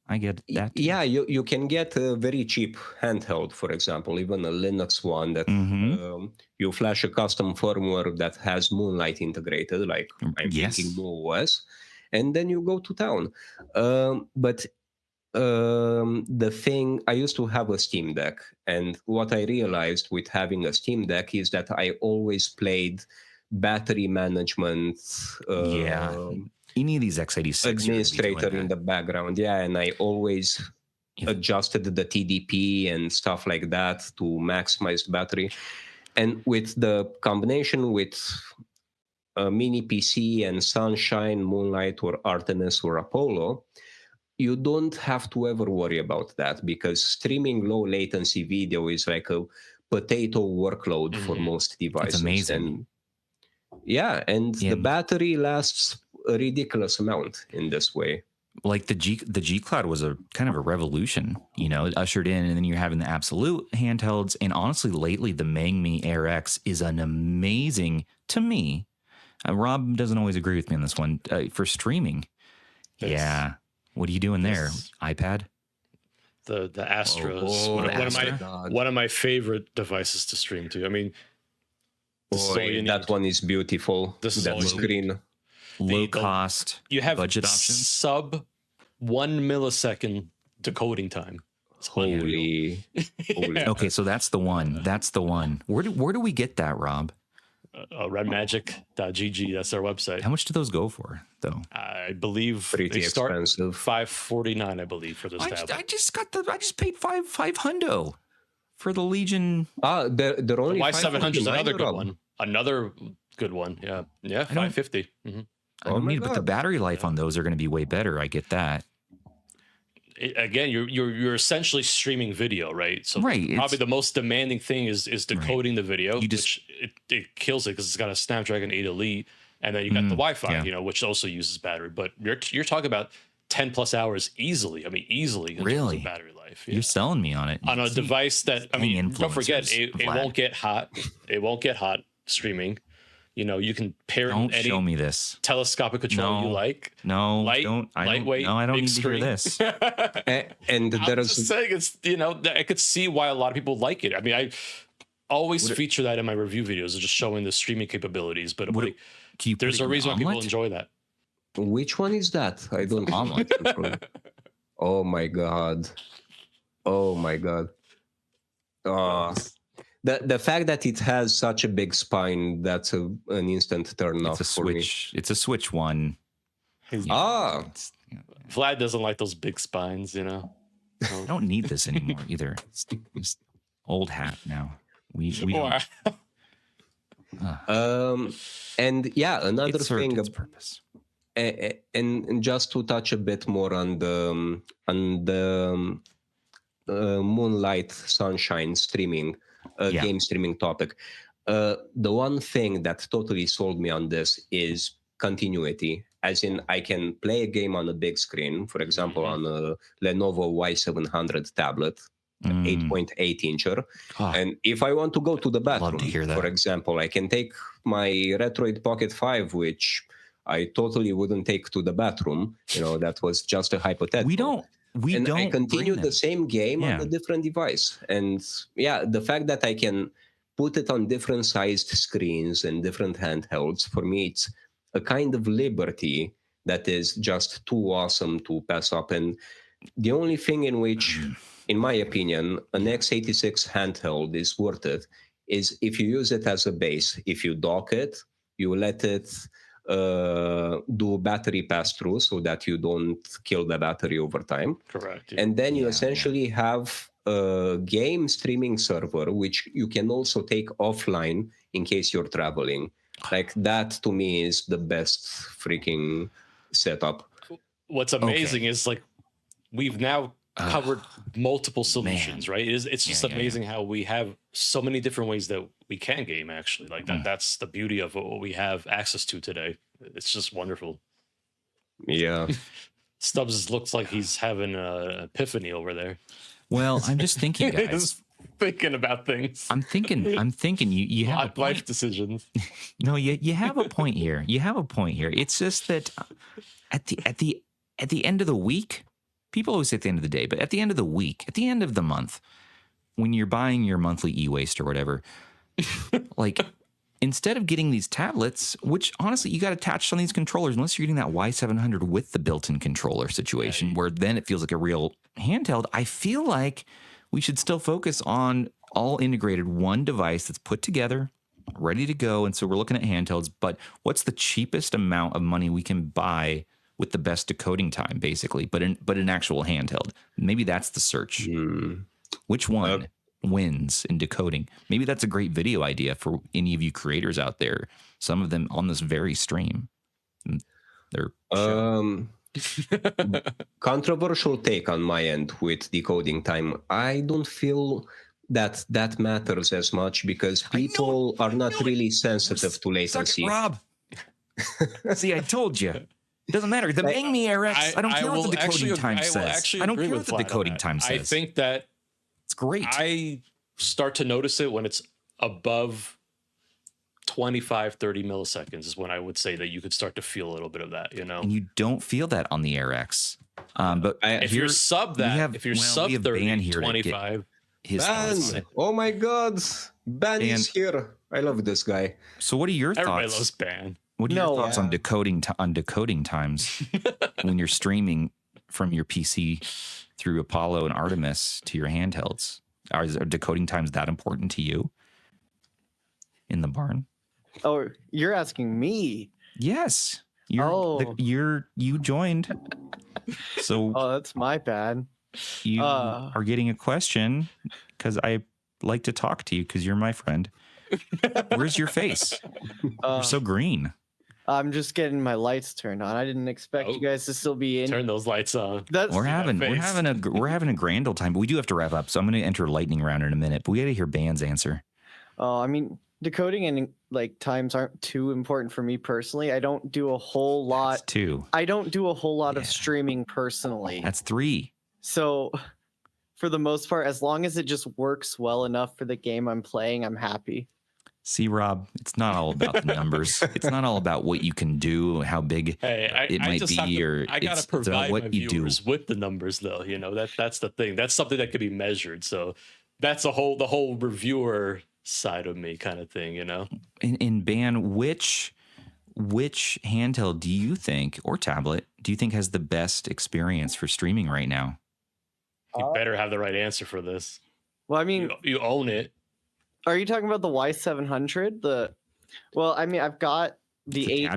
I get that. Yeah, you can get a very cheap handheld, for example, even a Linux one that you flash a custom firmware that has Moonlight integrated, like I'm thinking Momoa OS, and then you go to town. But the thing, I used to have a Steam Deck, and what I realized with having a Steam Deck is that I always played battery management. Any of these x86 administrator in the background, and I always adjusted the TDP and stuff like that to maximize the battery. And with the combination with a mini PC and Sunshine, Moonlight, or Artemis or Apollo, you don't have to ever worry about that, because streaming low latency video is like a potato workload for most devices. It's amazing. And the battery lasts a ridiculous amount in this way. Like the G Cloud was a kind of a revolution, it ushered in, and then you're having the absolute handhelds. And honestly, lately the Mangmi Air X is an amazing, to me. Rob doesn't always agree with me on this one for streaming. Yeah, what are you doing there? iPad? The Astros, one of my favorite devices to stream to. I mean, that one is beautiful. That screen. Low cost, you have budget options, sub 1 millisecond decoding time. Holy. Okay, so that's the one. Where do we get that, Rob? Redmagic.gg. That's their website. How much do those go for, though? I believe pretty start expensive. $549, I believe, for this tablet. I just paid five hundo for the Legion. They're only the Y700 is another good one. Another good one. Yeah, $550. But the battery life on those are going to be way better. I get that. Again, you're essentially streaming video, right? So probably the most demanding thing is decoding the video. Which it kills it because it's got a Snapdragon 8 Elite, and then you got the Wi-Fi, which also uses battery. But you're talking about 10 plus hours easily. I mean, easily in terms of battery life. You're selling me on it. On a device that, don't forget, it won't get hot. It won't get hot streaming. You can pair it with any show me this telescopic control you like. Lightweight. I don't need screen. to hear this. And I'm just saying, it's I could see why a lot of people like it. I mean, I always feature that in my review videos, just showing the streaming capabilities. But there's a reason why people enjoy that. Which one is that? I don't know. Oh my god. The fact that it has such a big spine, that's an instant turn off for me. It's a Switch one. Vlad doesn't like those big spines, I don't need this anymore either. It's old hat now. We don't. Another thing. Its purpose. And just to touch a bit more on the Moonlight Sunshine streaming. Game streaming topic. The one thing that totally sold me on this is continuity. As in, I can play a game on a big screen, for example, on a Lenovo Y700 tablet, 8.8 incher. And if I want to go to the bathroom, for example, I can take my Retroid Pocket 5, which I totally wouldn't take to the bathroom. That was just a hypothetical. I continue the same game on a different device. And the fact that I can put it on different sized screens and different handhelds, for me, it's a kind of liberty that is just too awesome to pass up. And the only thing in which, in my opinion, an x86 handheld is worth it is if you use it as a base. If you dock it, you let it do battery pass-through so that you don't kill the battery over time. Correct. And then you essentially have a game streaming server, which you can also take offline in case you're traveling. Like that, to me, is the best freaking setup. What's amazing is we've now covered multiple solutions, right? It's just amazing how we have so many different ways that we can game, actually. That's the beauty of what we have access to today. It's just wonderful. Yeah. Stubbs looks like he's having an epiphany over there. Well, I'm just thinking, guys. He's thinking about things. I'm thinking you have life decisions. No, you have a point here. It's just that at the end of the week, people always say at the end of the day, but at the end of the week, at the end of the month, when you're buying your monthly e-waste or whatever, instead of getting these tablets, which honestly you got attached on these controllers, unless you're getting that Y700 with the built-in controller situation, where then it feels like a real handheld, I feel like we should still focus on all integrated, one device that's put together, ready to go. And so we're looking at handhelds, but what's the cheapest amount of money we can buy with the best decoding time, basically, but an actual handheld? Maybe that's the search. Which one? wins in decoding. Maybe that's a great video idea for any of you creators out there. Some of them on this very stream. They're controversial take on my end with decoding time. I don't feel that matters as much because people are not really sensitive to latency. Rob. See, I told you. It doesn't matter. The Bang Me RX, I don't care what the decoding time says. I don't care what the decoding time says. I think that it's great. I start to notice it when it's above 25, 30 milliseconds is when I would say that you could start to feel a little bit of that, you know? And you don't feel that on the RX. But if you're sub that, if you're sub 30, 25. Ben! Oh my God. Ben is here. I love this guy. So what are your Everybody thoughts? Loves Ben. What are your thoughts on decoding times when you're streaming from your PC through Apollo and Artemis to your handhelds? Are decoding times that important to you in the barn? Oh, you're asking me? Yes. You joined. So that's my bad. You are getting a question because I like to talk to you because you're my friend. Where's your face? You're so green. I'm just getting my lights turned on. I didn't expect you guys to still be in. Turn those lights on. We're having a grand old time, but we do have to wrap up. So I'm going to enter a lightning round in a minute. But we got to hear Ban's answer. I mean, decoding and like times aren't too important for me personally. I don't do a whole lot. That's 2. I don't do a whole lot of streaming personally. That's 3. So, for the most part, as long as it just works well enough for the game I'm playing, I'm happy. See, Rob, it's not all about the numbers. It's not all about what you can do, how big it might be, or I gotta it's provide what my you do viewers with the numbers, though. You know that's the thing. That's something that could be measured. So that's the whole reviewer side of me, kind of thing. You know. In Ban, which handheld do you think, or tablet, do you think has the best experience for streaming right now? You better have the right answer for this. Well, I mean, you own it. Are you talking about the Y700? I've got the 8.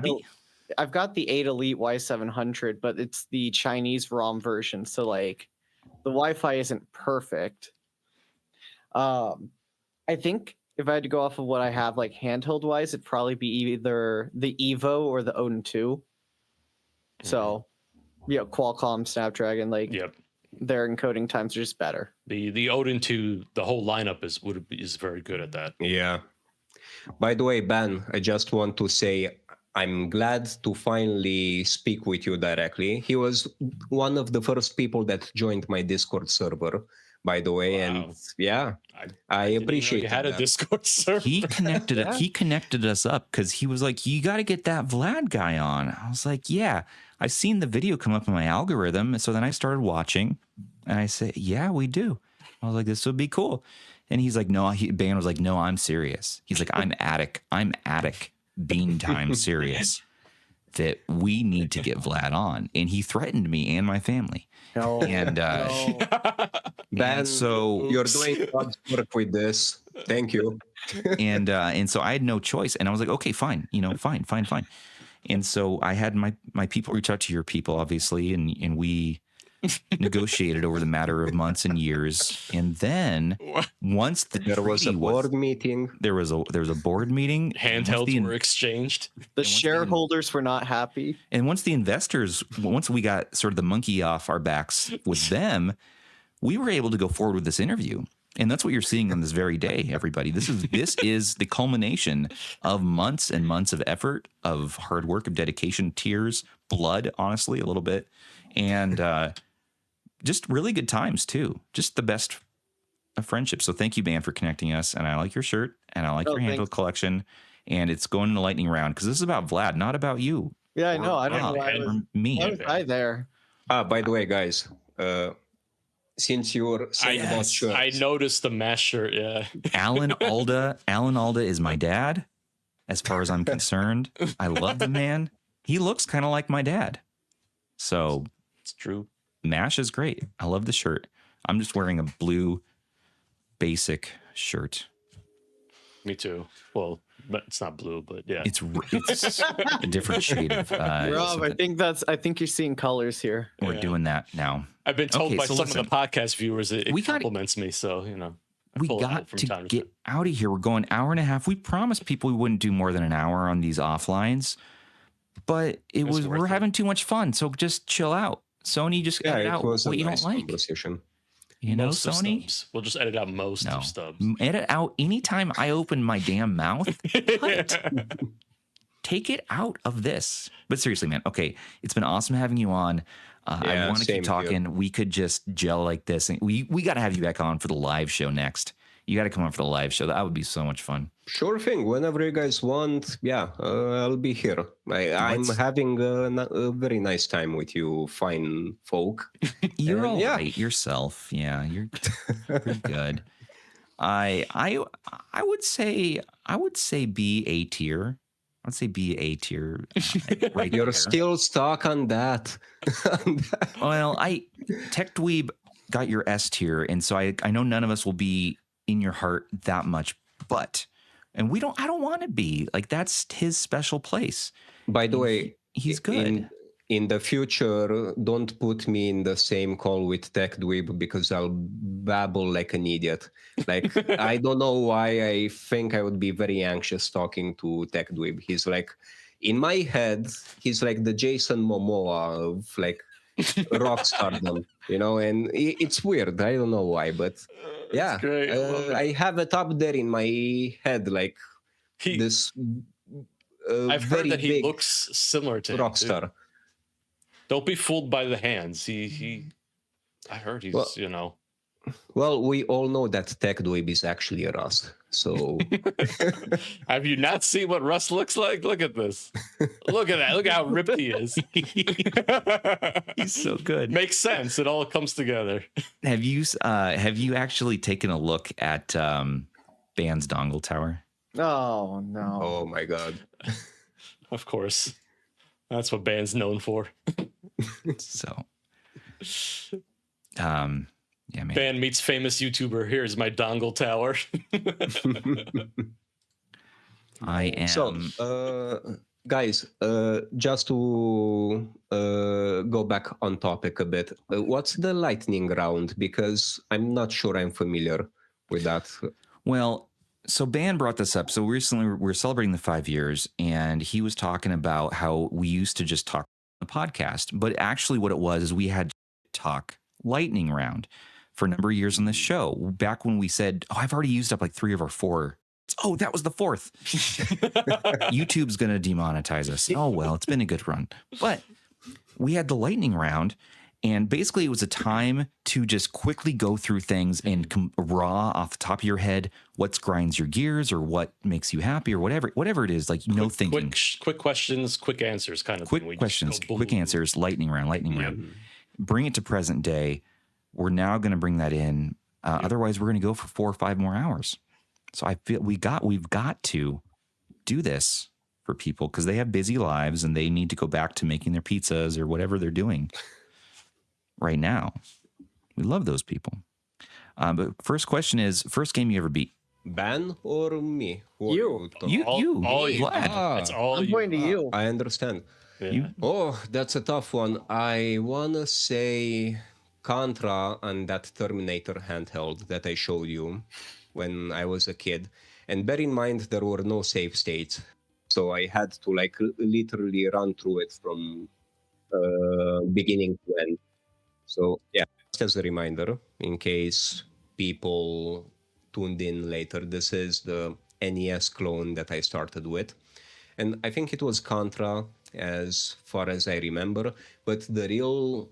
I've got the 8 Elite Y700, but it's the Chinese ROM version, so like the Wi-Fi isn't perfect. I think if I had to go off of what I have, like handheld wise, it'd probably be either the Evo or the Odin 2. So, Qualcomm, Snapdragon, their encoding times are just better. The Odin 2, the whole lineup is very good at that. Yeah. By the way, Ben, I just want to say I'm glad to finally speak with you directly. He was one of the first people that joined my Discord server, by the way. Wow. And I appreciate you had a Discord server. He connected us up because he was like, you got to get that Vlad guy on. I was like, yeah. I've seen the video come up in my algorithm. So then I started watching and I said, yeah, we do. I was like, this would be cool. And he's like, no, Ban was like, no, I'm serious. He's like, I'm attic bean time serious that we need to get Vlad on. And he threatened me and my family. No, and Ben, so you're doing God's work with this. Thank you. and so I had no choice. And I was like, okay, fine. Fine. And so I had my people reach out to your people, obviously, and we negotiated over the matter of months and years. And then once there was a board meeting, there was a board meeting. Handhelds were exchanged. The shareholders were not happy. And once we got sort of the monkey off our backs with them, we were able to go forward with this interview. And that's what you're seeing on this very day, everybody. This is the culmination of months and months of effort, of hard work, of dedication, tears, blood, honestly, a little bit. And just really good times, too. Just the best of friendship. So thank you, Ban, for connecting us. And I like your shirt, and I like your handle collection. And it's going in the lightning round because this is about Vlad, not about you. Yeah, I know. I don't know why me. Why was I there? By the way, guys, since you were saying about shirts, I noticed the mesh shirt. Yeah, Alan Alda is my dad, as far as I'm concerned. I love the man. He looks kind of like my dad. So it's true. Mash is great. I love the shirt. I'm just wearing a blue basic shirt. Me too. Well, but it's not blue, but yeah, it's a different shade of. Rob, I think you're seeing colors here. We're doing that now. I've been told by some of the podcast viewers it compliments me, so we got to get out of here. We're going hour and a half. We promised people we wouldn't do more than an hour on these offlines, but we're having too much fun. So just chill out. Sony, just edit out what you don't like. You know, Sony? We'll just edit out most of Stubbs. Edit out anytime I open my damn mouth. Take it out of this. But seriously, man, okay, it's been awesome having you on. I want to keep talking. Here. We could just gel like this. And we got to have you back on for the live show next. You got to come on for the live show. That would be so much fun. Sure thing. Whenever you guys want, I'll be here. I'm having a very nice time with you fine folk. You're all right yourself. Yeah, you're pretty good. I would say be A tier. I'd say be A tier. Right You're still stuck on that. Well, TechDweeb got your S tier, and so I know none of us will be in your heart that much, I don't want to be. Like, that's his special place. By the way, he's good. In the future, don't put me in the same call with TechDweeb because I'll babble like an idiot. Like, I don't know why I think I would be very anxious talking to TechDweeb. He's like, in my head, he's like the Jason Momoa of like rock stardom, you know, and it's weird. I don't know why, but yeah, I have it up there in my head, like this. I've heard that he looks similar to rock star. Don't be fooled by the hands. I heard he's, Well, we all know that TechDweeb is actually a Russ. So have you not seen what Russ looks like? Look at this. Look at that. Look how ripped he is. He's so good. Makes sense. It all comes together. Have you actually taken a look at Band's dongle tower? Oh no. Oh my god. Of course. That's what Band's known for. So yeah, man. Band meets famous YouTuber. Here's my dongle tower. I am. So, guys, just to go back on topic a bit, what's the lightning round? Because I'm not sure I'm familiar with that. Well, so Ban brought this up. So recently we're celebrating the 5 years, and he was talking about how we used to just talk on the podcast, but actually what it was is we had talk lightning round for a number of years on this show. Back when we said, I've already used up like 3 of our 4. Oh, that was the 4th. YouTube's going to demonetize us. Oh, well, it's been a good run. But we had the lightning round, and basically it was a time to just quickly go through things and raw off the top of your head what grinds your gears or what makes you happy or whatever it is, like thinking. Quick questions, quick answers kind of thing. Quick questions, quick answers, lightning round. Bring it to present day. We're now going to bring that in. Otherwise, we're going to go for 4 or 5 more hours. So I feel we've got to do this for people because they have busy lives and they need to go back to making their pizzas or whatever they're doing right now. We love those people. But first question is, first game you ever beat? Ban or me? You. All you. That's all I'm pointing to you. I understand. Yeah. Oh, that's a tough one. I want to say Contra and that Terminator handheld that I showed you when I was a kid. And bear in mind, there were no save states. So I had to like literally run through it from beginning to end. So yeah, just as a reminder, in case people tuned in later, this is the NES clone that I started with. And I think it was Contra as far as I remember, but the real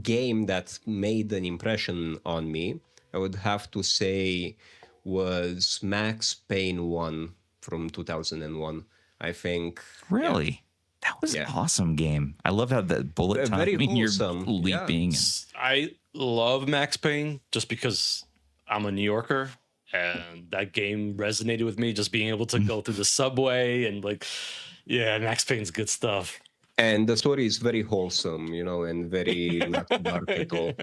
game that made an impression on me, I would have to say, was Max Payne 1 from 2001. I think. Really? Yeah. That was an awesome game. I love how the bullet time, you're leaping. Yeah. I love Max Payne just because I'm a New Yorker and that game resonated with me, just being able to go through the subway and like, yeah, Max Payne's good stuff. And the story is very wholesome, and very not dark at all.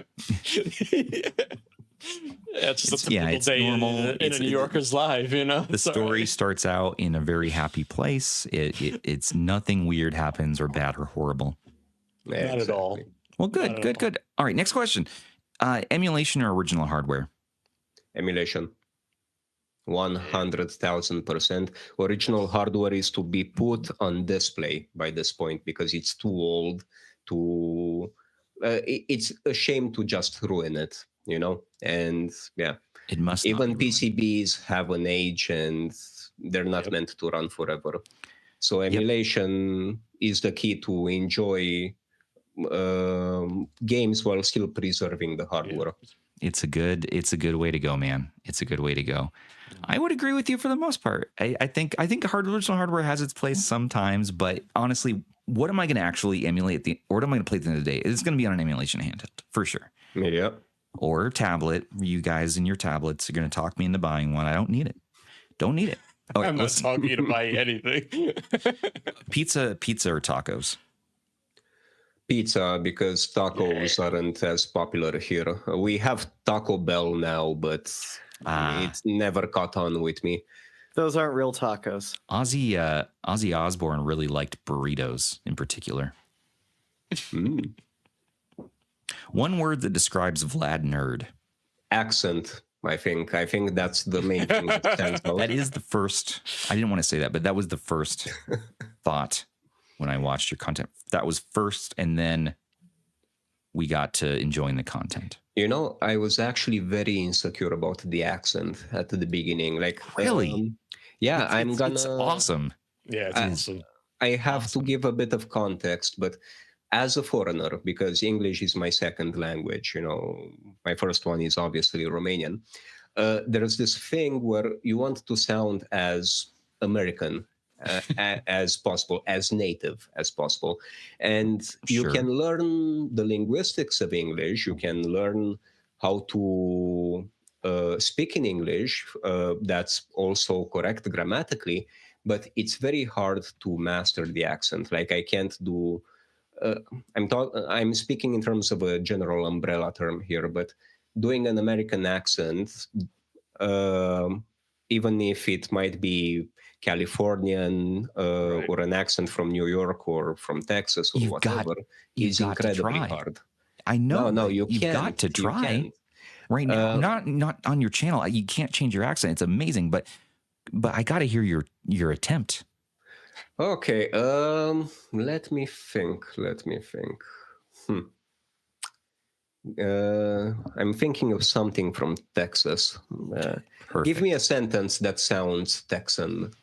Yeah, it's just a typical day normal. In a New Yorker's life, The story starts out in a very happy place. It's nothing weird happens or bad or horrible. Yeah, not at all. Well, good. All right, next question. Emulation or original hardware? emulation. 100,000%. Original hardware is to be put on display by this point because it's too old to. It's a shame to just ruin it, And yeah, it must. Even PCBs have an age, and they're not meant to run forever. So emulation is the key to enjoy games while still preserving the hardware. It's a good way to go, man. It's a good way to go. I would agree with you for the most part. I think original hardware has its place sometimes, but honestly, what am I going to actually emulate or what am I going to play at the end of the day? It's going to be on an emulation handheld for sure. Yeah. Or tablet. You guys and your tablets are going to talk me into buying one. I don't need it. Don't need it. Okay, I'm not talking you to buy anything. Pizza or tacos? Pizza, because tacos aren't as popular here. We have Taco Bell now, but it's never caught on with me. Those aren't real tacos. Ozzy Osbourne really liked burritos in particular. One word that describes Vlad Nerd. Accent, I think. I think that's the main thing that stands out. That is the first. I didn't want to say that, but that was the first thought when I watched your content. That was first, and then we got to enjoying the content. I was actually very insecure about the accent at the beginning. Like, really? Yeah, it's awesome. Yeah, it's awesome. I have to give a bit of context, but as a foreigner, because English is my second language, my first one is obviously Romanian. There's this thing where you want to sound as American as possible, as native as possible. And you can learn the linguistics of English. You can learn how to speak in English. That's also correct grammatically, but it's very hard to master the accent. Like I can't do... I'm speaking in terms of a general umbrella term here, but doing an American accent, even if it might be Californian or an accent from New York or from Texas or whatever, is incredibly hard. I know. No, you can't. You've got to try. Right now, not on your channel. You can't change your accent. It's amazing, but I got to hear your attempt. Okay, let me think. I'm thinking of something from Texas. Give me a sentence that sounds Texan.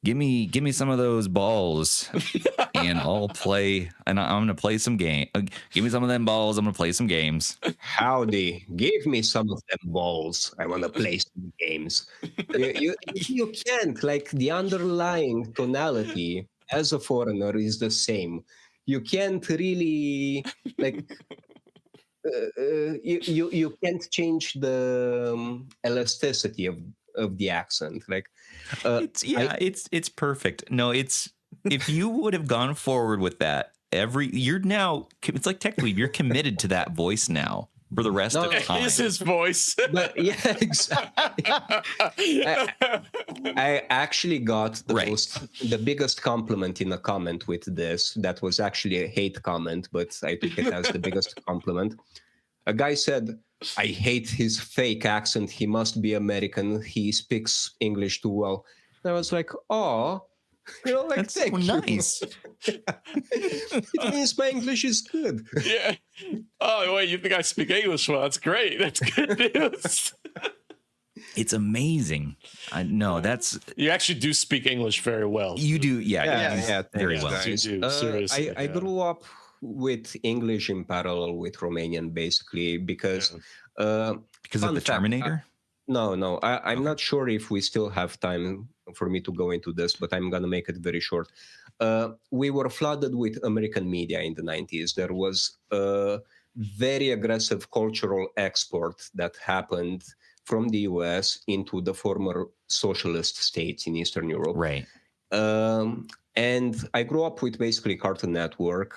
Give me some of those balls, and I'll play. And I'm gonna play some game. Give me some of them balls. I'm gonna play some games. Howdy, give me some of them balls. I want to play some games. You can't, like, the underlying tonality as a foreigner is the same. You can't really, like, you can't change the elasticity of the accent. Like, it's perfect. No, it's if you would have gone forward with that, you're now, it's like TechDweeb. You're committed to that voice now for the rest of time. It's his voice. But yeah, exactly. I actually got the biggest compliment in a comment with this. That was actually a hate comment, but I took it as the biggest compliment. A guy said, "I hate his fake accent. He must be American. He speaks English too well." And I was like, "Oh, that's so nice." It means my English is good. Yeah. Oh, wait, you think I speak English well? That's great. That's good news. It's amazing. You actually do speak English very well. You do, yeah, very well. You do, seriously, I grew up with English in parallel with Romanian, basically, because of the Terminator. No, I'm not sure if we still have time for me to go into this, but I'm gonna make it very short. We were flooded with American media in the 90s. There was a very aggressive cultural export that happened from the US into the former socialist states in Eastern Europe. Right. And I grew up with basically Cartoon Network.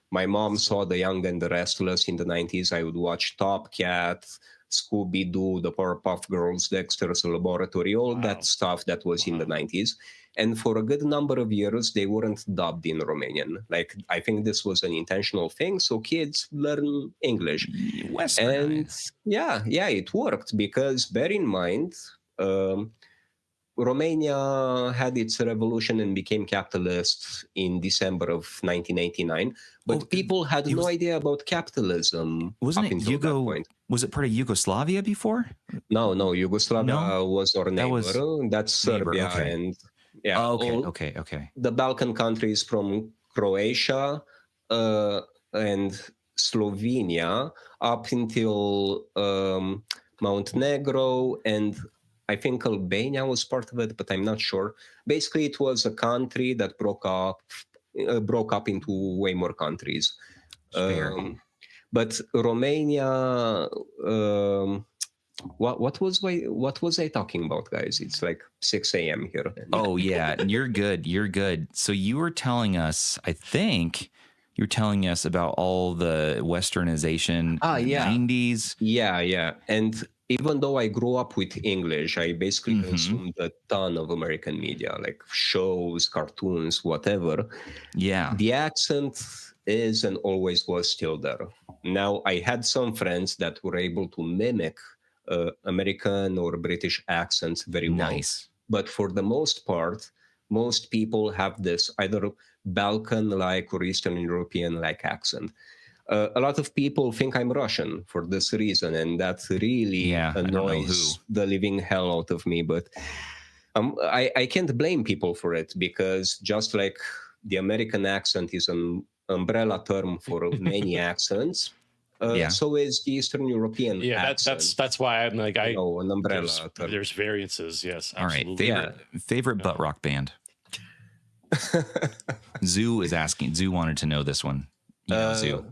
My mom saw The Young and the Restless in the 90s. I would watch Top Cat, Scooby-Doo, the Powerpuff Girls, Dexter's Laboratory, all that stuff that was in the 90s. And for a good number of years, they weren't dubbed in Romanian. Like, I think this was an intentional thing, so kids learn English. And yeah, it worked, because bear in mind, Romania had its revolution and became capitalist in December of 1989, but people had no idea about capitalism. Wasn't it that point. Was it part of Yugoslavia before? No, Yugoslavia was our neighbor. That's Serbia, okay. And okay. The Balkan countries from Croatia and Slovenia up until Montenegro, and I think Albania was part of it, but I'm not sure. Basically, it was a country that broke up into way more countries. But Romania, what was I talking about, guys? It's like 6 a.m. here. Oh yeah, you're good. So you were telling us, I think you're telling us about all the westernization in the 90s. Yeah. And even though I grew up with English, I basically consumed a ton of American media, like shows, cartoons, whatever. Yeah. The accent is and always was still there. Now, I had some friends that were able to mimic American or British accents very well. Nice. But for the most part, most people have this either Balkan-like or Eastern European-like accent. A lot of people think I'm Russian for this reason, and that really annoys the living hell out of me. But I can't blame people for it, because just like the American accent is an umbrella term for many accents, so is the Eastern European accent. That's why I'm like, an umbrella term. There's variances, yes, absolutely. All right, favorite butt rock band. Zoo is asking. Zoo wanted to know this one. Zoo.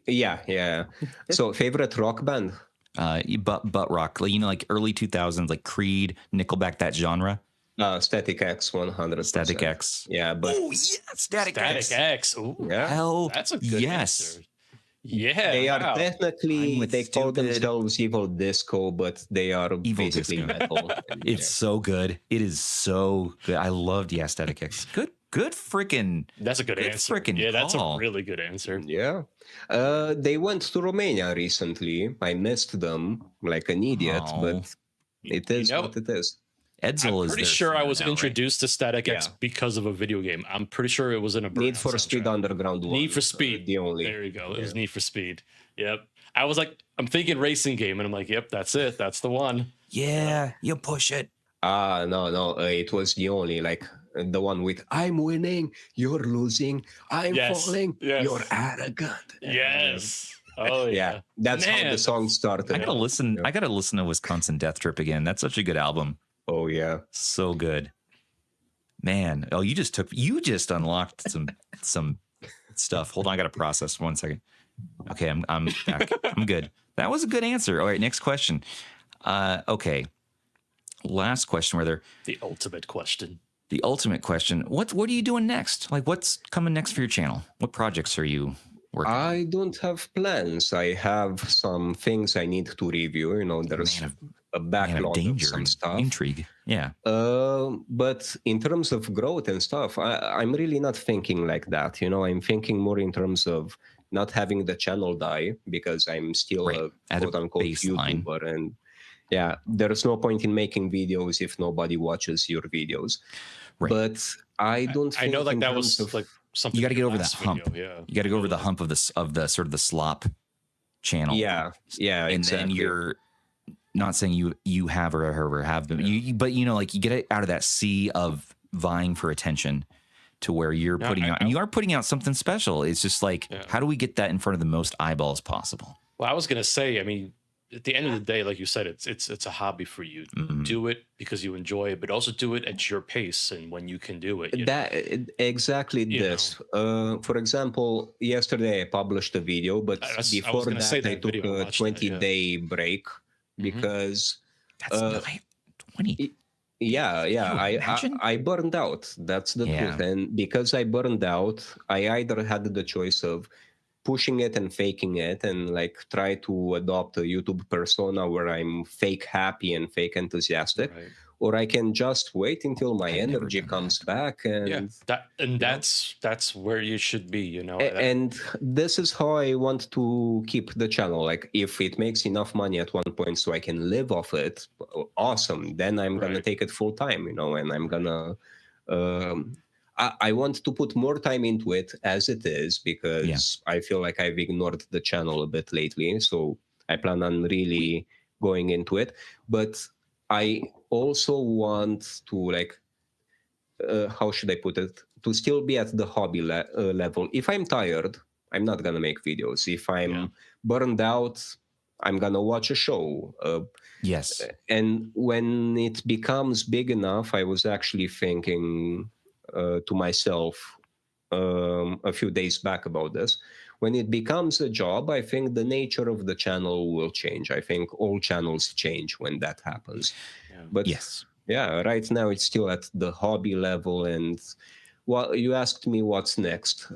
Yeah. So, favorite rock band? Butt rock, like early 2000s, like Creed, Nickelback, that genre. Static X, 100%. Static X. Yeah, but Static X. Ooh, yeah. Hell, that's a good answer. Yeah, they are technically, they call themselves evil disco, but they are evil basically disco. metal. It's so good. It is so good. I loved Static X. Good freaking. That's a good answer. That's a really good answer. Yeah. They went to Romania recently. I missed them like an idiot, but it is what it is. Edsel I'm pretty sure I was introduced to Static X because of a video game. I'm pretty sure it was in a Need for Speed Underground 1. Need for Speed. The only. There you go. It was Need for Speed. Yep. I was like, I'm thinking racing game, and I'm like, yep, that's it. That's the one. Yeah, you push it. No. It was the only, like, the one with I'm winning, you're losing, I'm falling, you're arrogant. Yes. Oh yeah. That's how the song started. I gotta listen. I gotta listen to Wisconsin Death Trip again. That's such a good album. Oh yeah, so good, man. Oh, you just unlocked some stuff. Hold on, I gotta process 1 second. Okay, I'm back. I'm good. That was a good answer. All right, next question. Okay, last question. The ultimate question. The ultimate question. What are you doing next? Like, what's coming next for your channel? What projects are you working on? I don't have plans. I have some things I need to review. There's a backlog of some stuff. Intrigue. Yeah. But in terms of growth and stuff, I'm really not thinking like that. I'm thinking more in terms of not having the channel die, because I'm still a quote-unquote YouTuber. And yeah, there's no point in making videos if nobody watches your videos. Right. But I don't think I know, like, that was like something you got to get over that hump. Video, you got to go over the hump of the sort of the slop channel. Yeah, and exactly. then you're not saying you have or ever have been, but like you get it out of that sea of vying for attention to where you're putting out, and you are putting out something special. It's just like, how do we get that in front of the most eyeballs possible? Well, I was gonna say, I mean, at the end of the day, like you said, it's a hobby for you. Do it because you enjoy it, but also do it at your pace and when you can do it. Exactly this. For example, yesterday I published a video, but before that I took a 20-day break because that's 20. I burned out. That's the truth. And because I burned out, I either had the choice of pushing it and faking it and like try to adopt a YouTube persona where I'm fake happy and fake enthusiastic. Right. Or I can just wait until my energy comes back, and that's where you should be, you know. And this is how I want to keep the channel. Like, if it makes enough money at one point so I can live off it, awesome. Then I'm gonna take it full time, you know, and I'm gonna. I want to put more time into it as it is because I feel like I've ignored the channel a bit lately. So I plan on really going into it, but I also want to, like, how should I put it? To still be at the hobby level. If I'm tired, I'm not going to make videos. If I'm burned out, I'm going to watch a show. Yes. And when it becomes big enough, I was actually thinking to myself a few days back about this. When it becomes a job, I think the nature of the channel will change. I think all channels change when that happens. Yeah. But right now it's still at the hobby level. And well, you asked me what's next.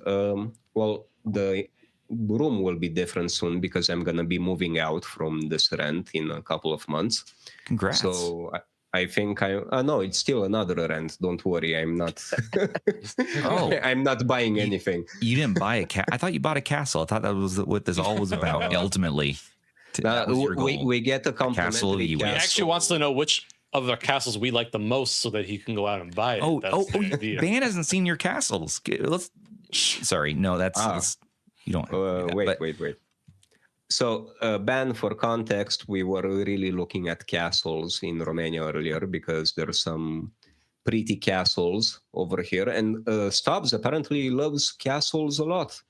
Well, the room will be different soon because I'm going to be moving out from this rent in a couple of months. Congrats. So I think no, it's still another rent. Don't worry, I'm not. I'm not buying anything. You didn't buy a I thought you bought a castle. I thought that was what this all was about. Ultimately, we get a complimentary castle. He actually wants to know which of the castles we like the most, so that he can go out and buy it. Van hasn't seen your castles. Sorry, no, that's you don't. Wait. So, Ben, for context, we were really looking at castles in Romania earlier because there are some pretty castles over here. And Stubbs apparently loves castles a lot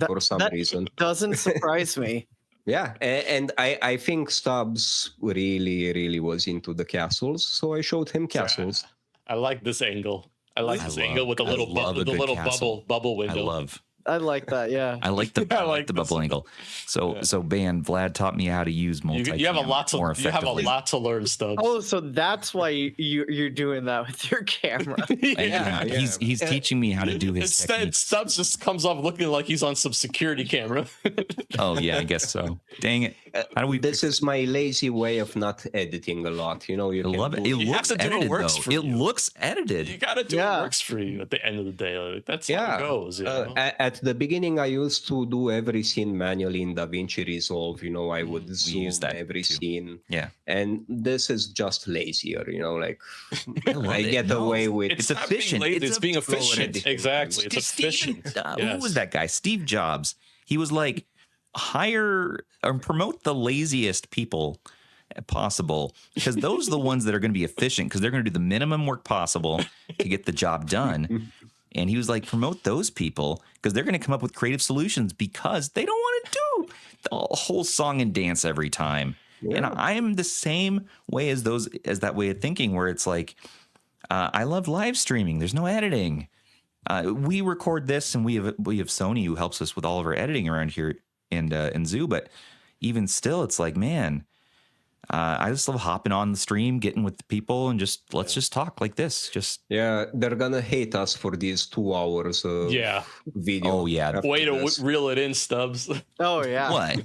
for some reason. Doesn't surprise me. Yeah, and I think Stubbs really was into the castles, so I showed him castles. I like this angle. I like this angle with the little bubble window. I like that, yeah. I like the bubble angle. So Vlad taught me how to use multicam. You have a lot to learn, Stubbs. Oh, so that's why you're doing that with your camera. yeah. He's teaching me how to do his techniques. Stubbs just comes off looking like he's on some security camera. Oh yeah, I guess so. Dang it! How do we? This is my lazy way of not editing a lot. You know, I love it. It looks edited though. It looks edited. You got to do what works for you at the end of the day. That's how it goes. You know? At the beginning, I used to do every scene manually in DaVinci Resolve. You know, I would zoom every scene. Yeah. And this is just lazier, you know, like I get away with it's efficient. It's being efficient. Exactly. It's efficient. Who was that guy? Steve Jobs. He was like, hire or promote the laziest people possible, because those are the ones that are going to be efficient, because they're going to do the minimum work possible to get the job done. And he was like, promote those people because they're going to come up with creative solutions, because they don't want to do the whole song and dance every time. Yeah. And I am the same way as that way of thinking, where it's like, I love live streaming. There's no editing. We record this, and we have Sony who helps us with all of our editing around here in Zoo. But even still, it's like, man, I just love hopping on the stream, getting with the people, and let's just talk like this. They're gonna hate us for these 2 hours of video. Oh yeah, way to reel it in, Stubbs. Oh yeah. What?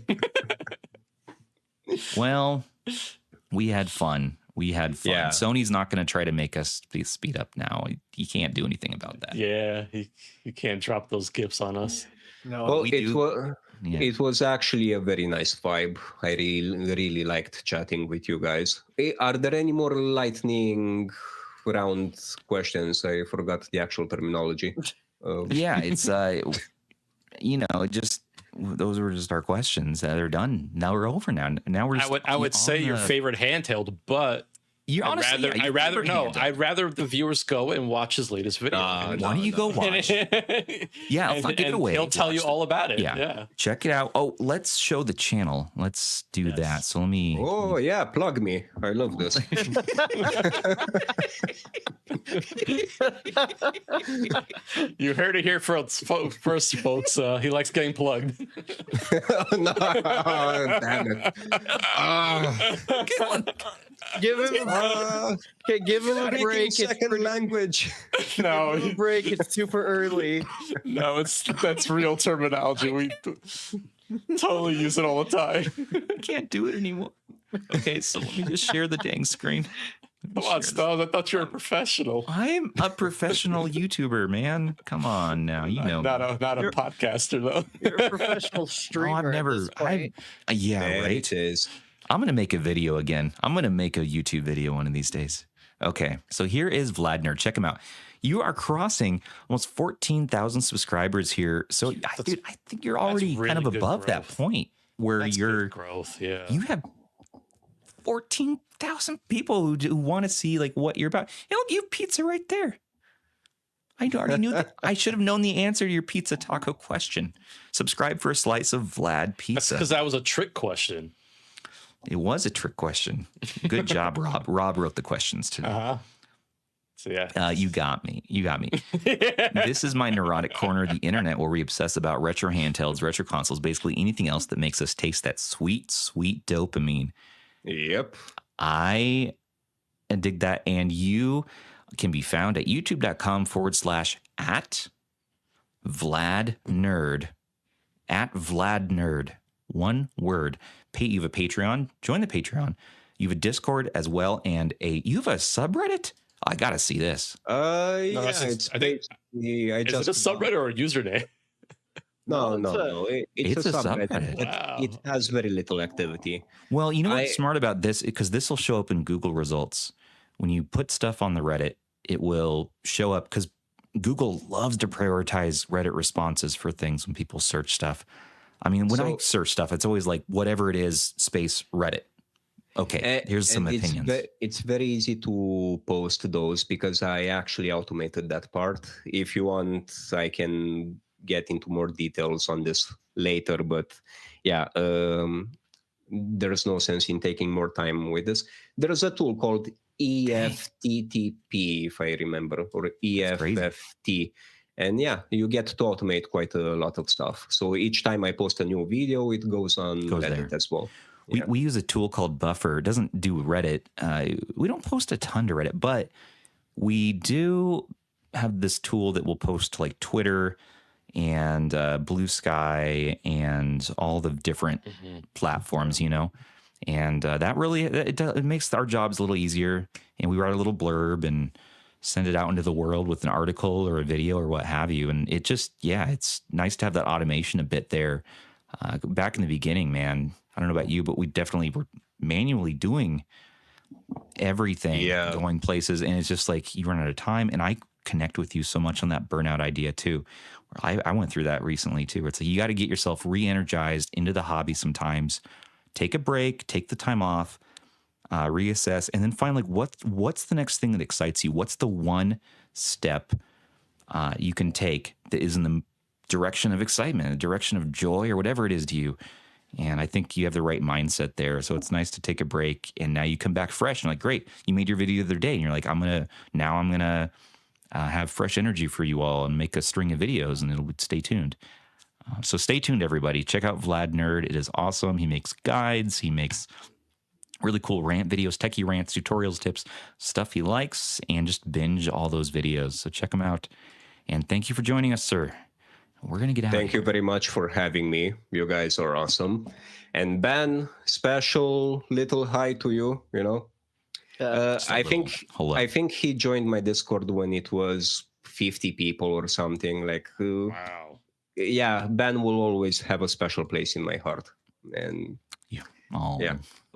Well, we had fun. Yeah. Sony's not going to try to make us speed up now. He can't do anything about that. Yeah, he can't drop those GIFs on us. No, well, it was actually a very nice vibe. I really liked chatting with you guys. Are there any more lightning round questions? I forgot the actual terminology. Yeah, it's just those were just our questions. They're done. Now we're over. Now we're. I would say your favorite handheld, but I'd rather the viewers go and watch his latest video. Why don't you go watch? Yeah, I'll give it away. He'll tell you all about it. Yeah, check it out. Oh, let's show the channel. Let's do that. So let me. Oh yeah, plug me. I love this. You heard it here first, folks. He likes getting plugged. No, damn it. Give him okay, give him a break. Second language. No, give him a break. It's super early. No, that's real terminology. We totally use it all the time. I can't do it anymore. Okay, so let me just share the dang screen. Come on, Stubbs. I thought you were a professional. I'm a professional YouTuber, man. Come on now, you know. Not a podcaster though. You're a professional streamer. I've never. Yeah, Man, right. It is. I'm gonna make a video again. I'm gonna make a YouTube video one of these days. Okay, so here is VladNerd. Check him out. You are crossing almost 14,000 subscribers here. So, dude, I think you're already really kind of above growth. that point where That's you're good growth. Yeah, you have 14,000 people who want to see like what you're about. You know, you have pizza right there. I already knew that. I should have known the answer to your pizza taco question. Subscribe for a slice of Vlad pizza. That's because that was a trick question. It was a trick question. Good job, Rob. Rob wrote the questions today. So yeah, you got me. You got me. This is my neurotic corner of the internet where we obsess about retro handhelds, retro consoles, basically anything else that makes us taste that sweet, sweet dopamine. Yep. I dig that. And you can be found at youtube.com/at VladNerd. At VladNerd. One word. You have a Patreon. Join the Patreon. You have a Discord as well. And you have a subreddit? I got to see this. Yeah, it's basically, is it a subreddit or a username? No. It's a subreddit. Wow. It has very little activity. Well, you know what's smart about this? Because this will show up in Google results. When you put stuff on the Reddit, it will show up because Google loves to prioritize Reddit responses for things when people search stuff. I mean, when I search stuff, it's always like whatever it is, space Reddit. Okay, here's some opinions. It's very easy to post those because I actually automated that part. If you want, I can get into more details on this later. But yeah, there's no sense in taking more time with this. There's a tool called EFTTP, if I remember, or EFFT. And yeah, you get to automate quite a lot of stuff. So each time I post a new video, it goes Reddit as well. We use a tool called Buffer. It doesn't do Reddit. We don't post a ton to Reddit, but we do have this tool that will post to like Twitter and Blue Sky and all the different platforms, you know. And that really it makes our jobs a little easier. And we write a little blurb and send it out into the world with an article or a video or what have you. And it just, it's nice to have that automation a bit there. Back in the beginning, man, I don't know about you, but we definitely were manually doing everything, going places. And it's just like you run out of time. And I connect with you so much on that burnout idea too. I went through that recently too. It's like you got to get yourself re-energized into the hobby sometimes. Take a break, take the time off, reassess, and then find like what's the next thing that excites you? What's the one step you can take that is in the direction of excitement, the direction of joy, or whatever it is to you? And I think you have the right mindset there. So it's nice to take a break, and now you come back fresh and like, great, you made your video the other day, and you're like, I'm gonna have fresh energy for you all and make a string of videos, and it'll stay tuned. So stay tuned, everybody. Check out Vlad Nerd. It is awesome. He makes guides. He makes really cool rant videos, techie rants, tutorials, tips, stuff he likes, and just binge all those videos. So check him out. And thank you for joining us, sir. We're going to get out of here. Thank you very much for having me. You guys are awesome. And Ben, special little hi to you, you know. I think he joined my Discord when it was 50 people or something. Like, wow. Yeah, Ben will always have a special place in my heart. And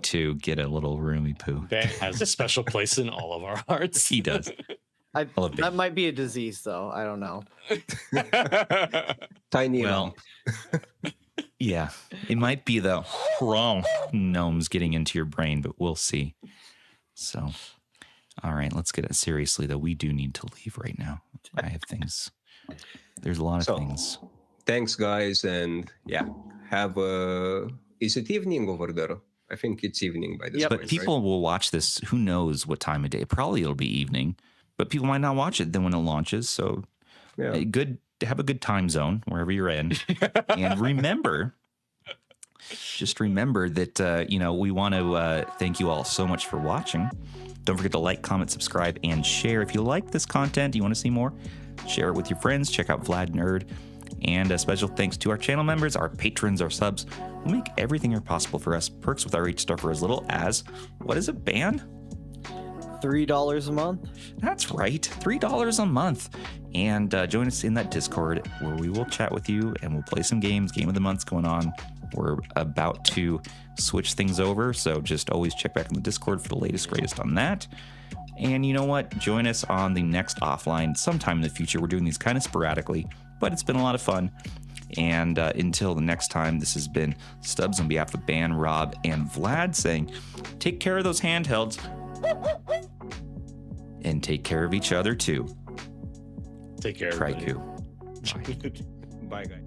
to get a little roomy poo. Ben has a special place in all of our hearts. He does. That might be a disease, though. I don't know. Tiny lump. Yeah, it might be the gnomes getting into your brain, but we'll see. So, all right, let's get it seriously, though. We do need to leave right now. I have things. There's a lot of things. Thanks, guys, and have a. Is it evening over there? I think it's evening by this point. But people will watch this. Who knows what time of day? Probably it'll be evening, but people might not watch it then when it launches. So, have a good time zone wherever you're in, and remember, just remember that, we want to thank you all so much for watching. Don't forget to like, comment, subscribe, and share. If you like this content, you want to see more, share it with your friends. Check out Vlad Nerd. And a special thanks to our channel members, our patrons, our subs, who make everything here possible for us. Perks with our each start for as little as, what is it, Ban? $3 a month. That's right, $3 a month. And join us in that Discord where we will chat with you and we'll play some games. Game of the month's going on. We're about to switch things over, so just always check back on the Discord for the latest, greatest on that. And you know what? Join us on the next offline sometime in the future. We're doing these kind of sporadically, but it's been a lot of fun. And until the next time, this has been Stubbs on behalf of Ban, Rob, and Vlad saying, take care of those handhelds and take care of each other too. Take care, Triku. Bye, guys.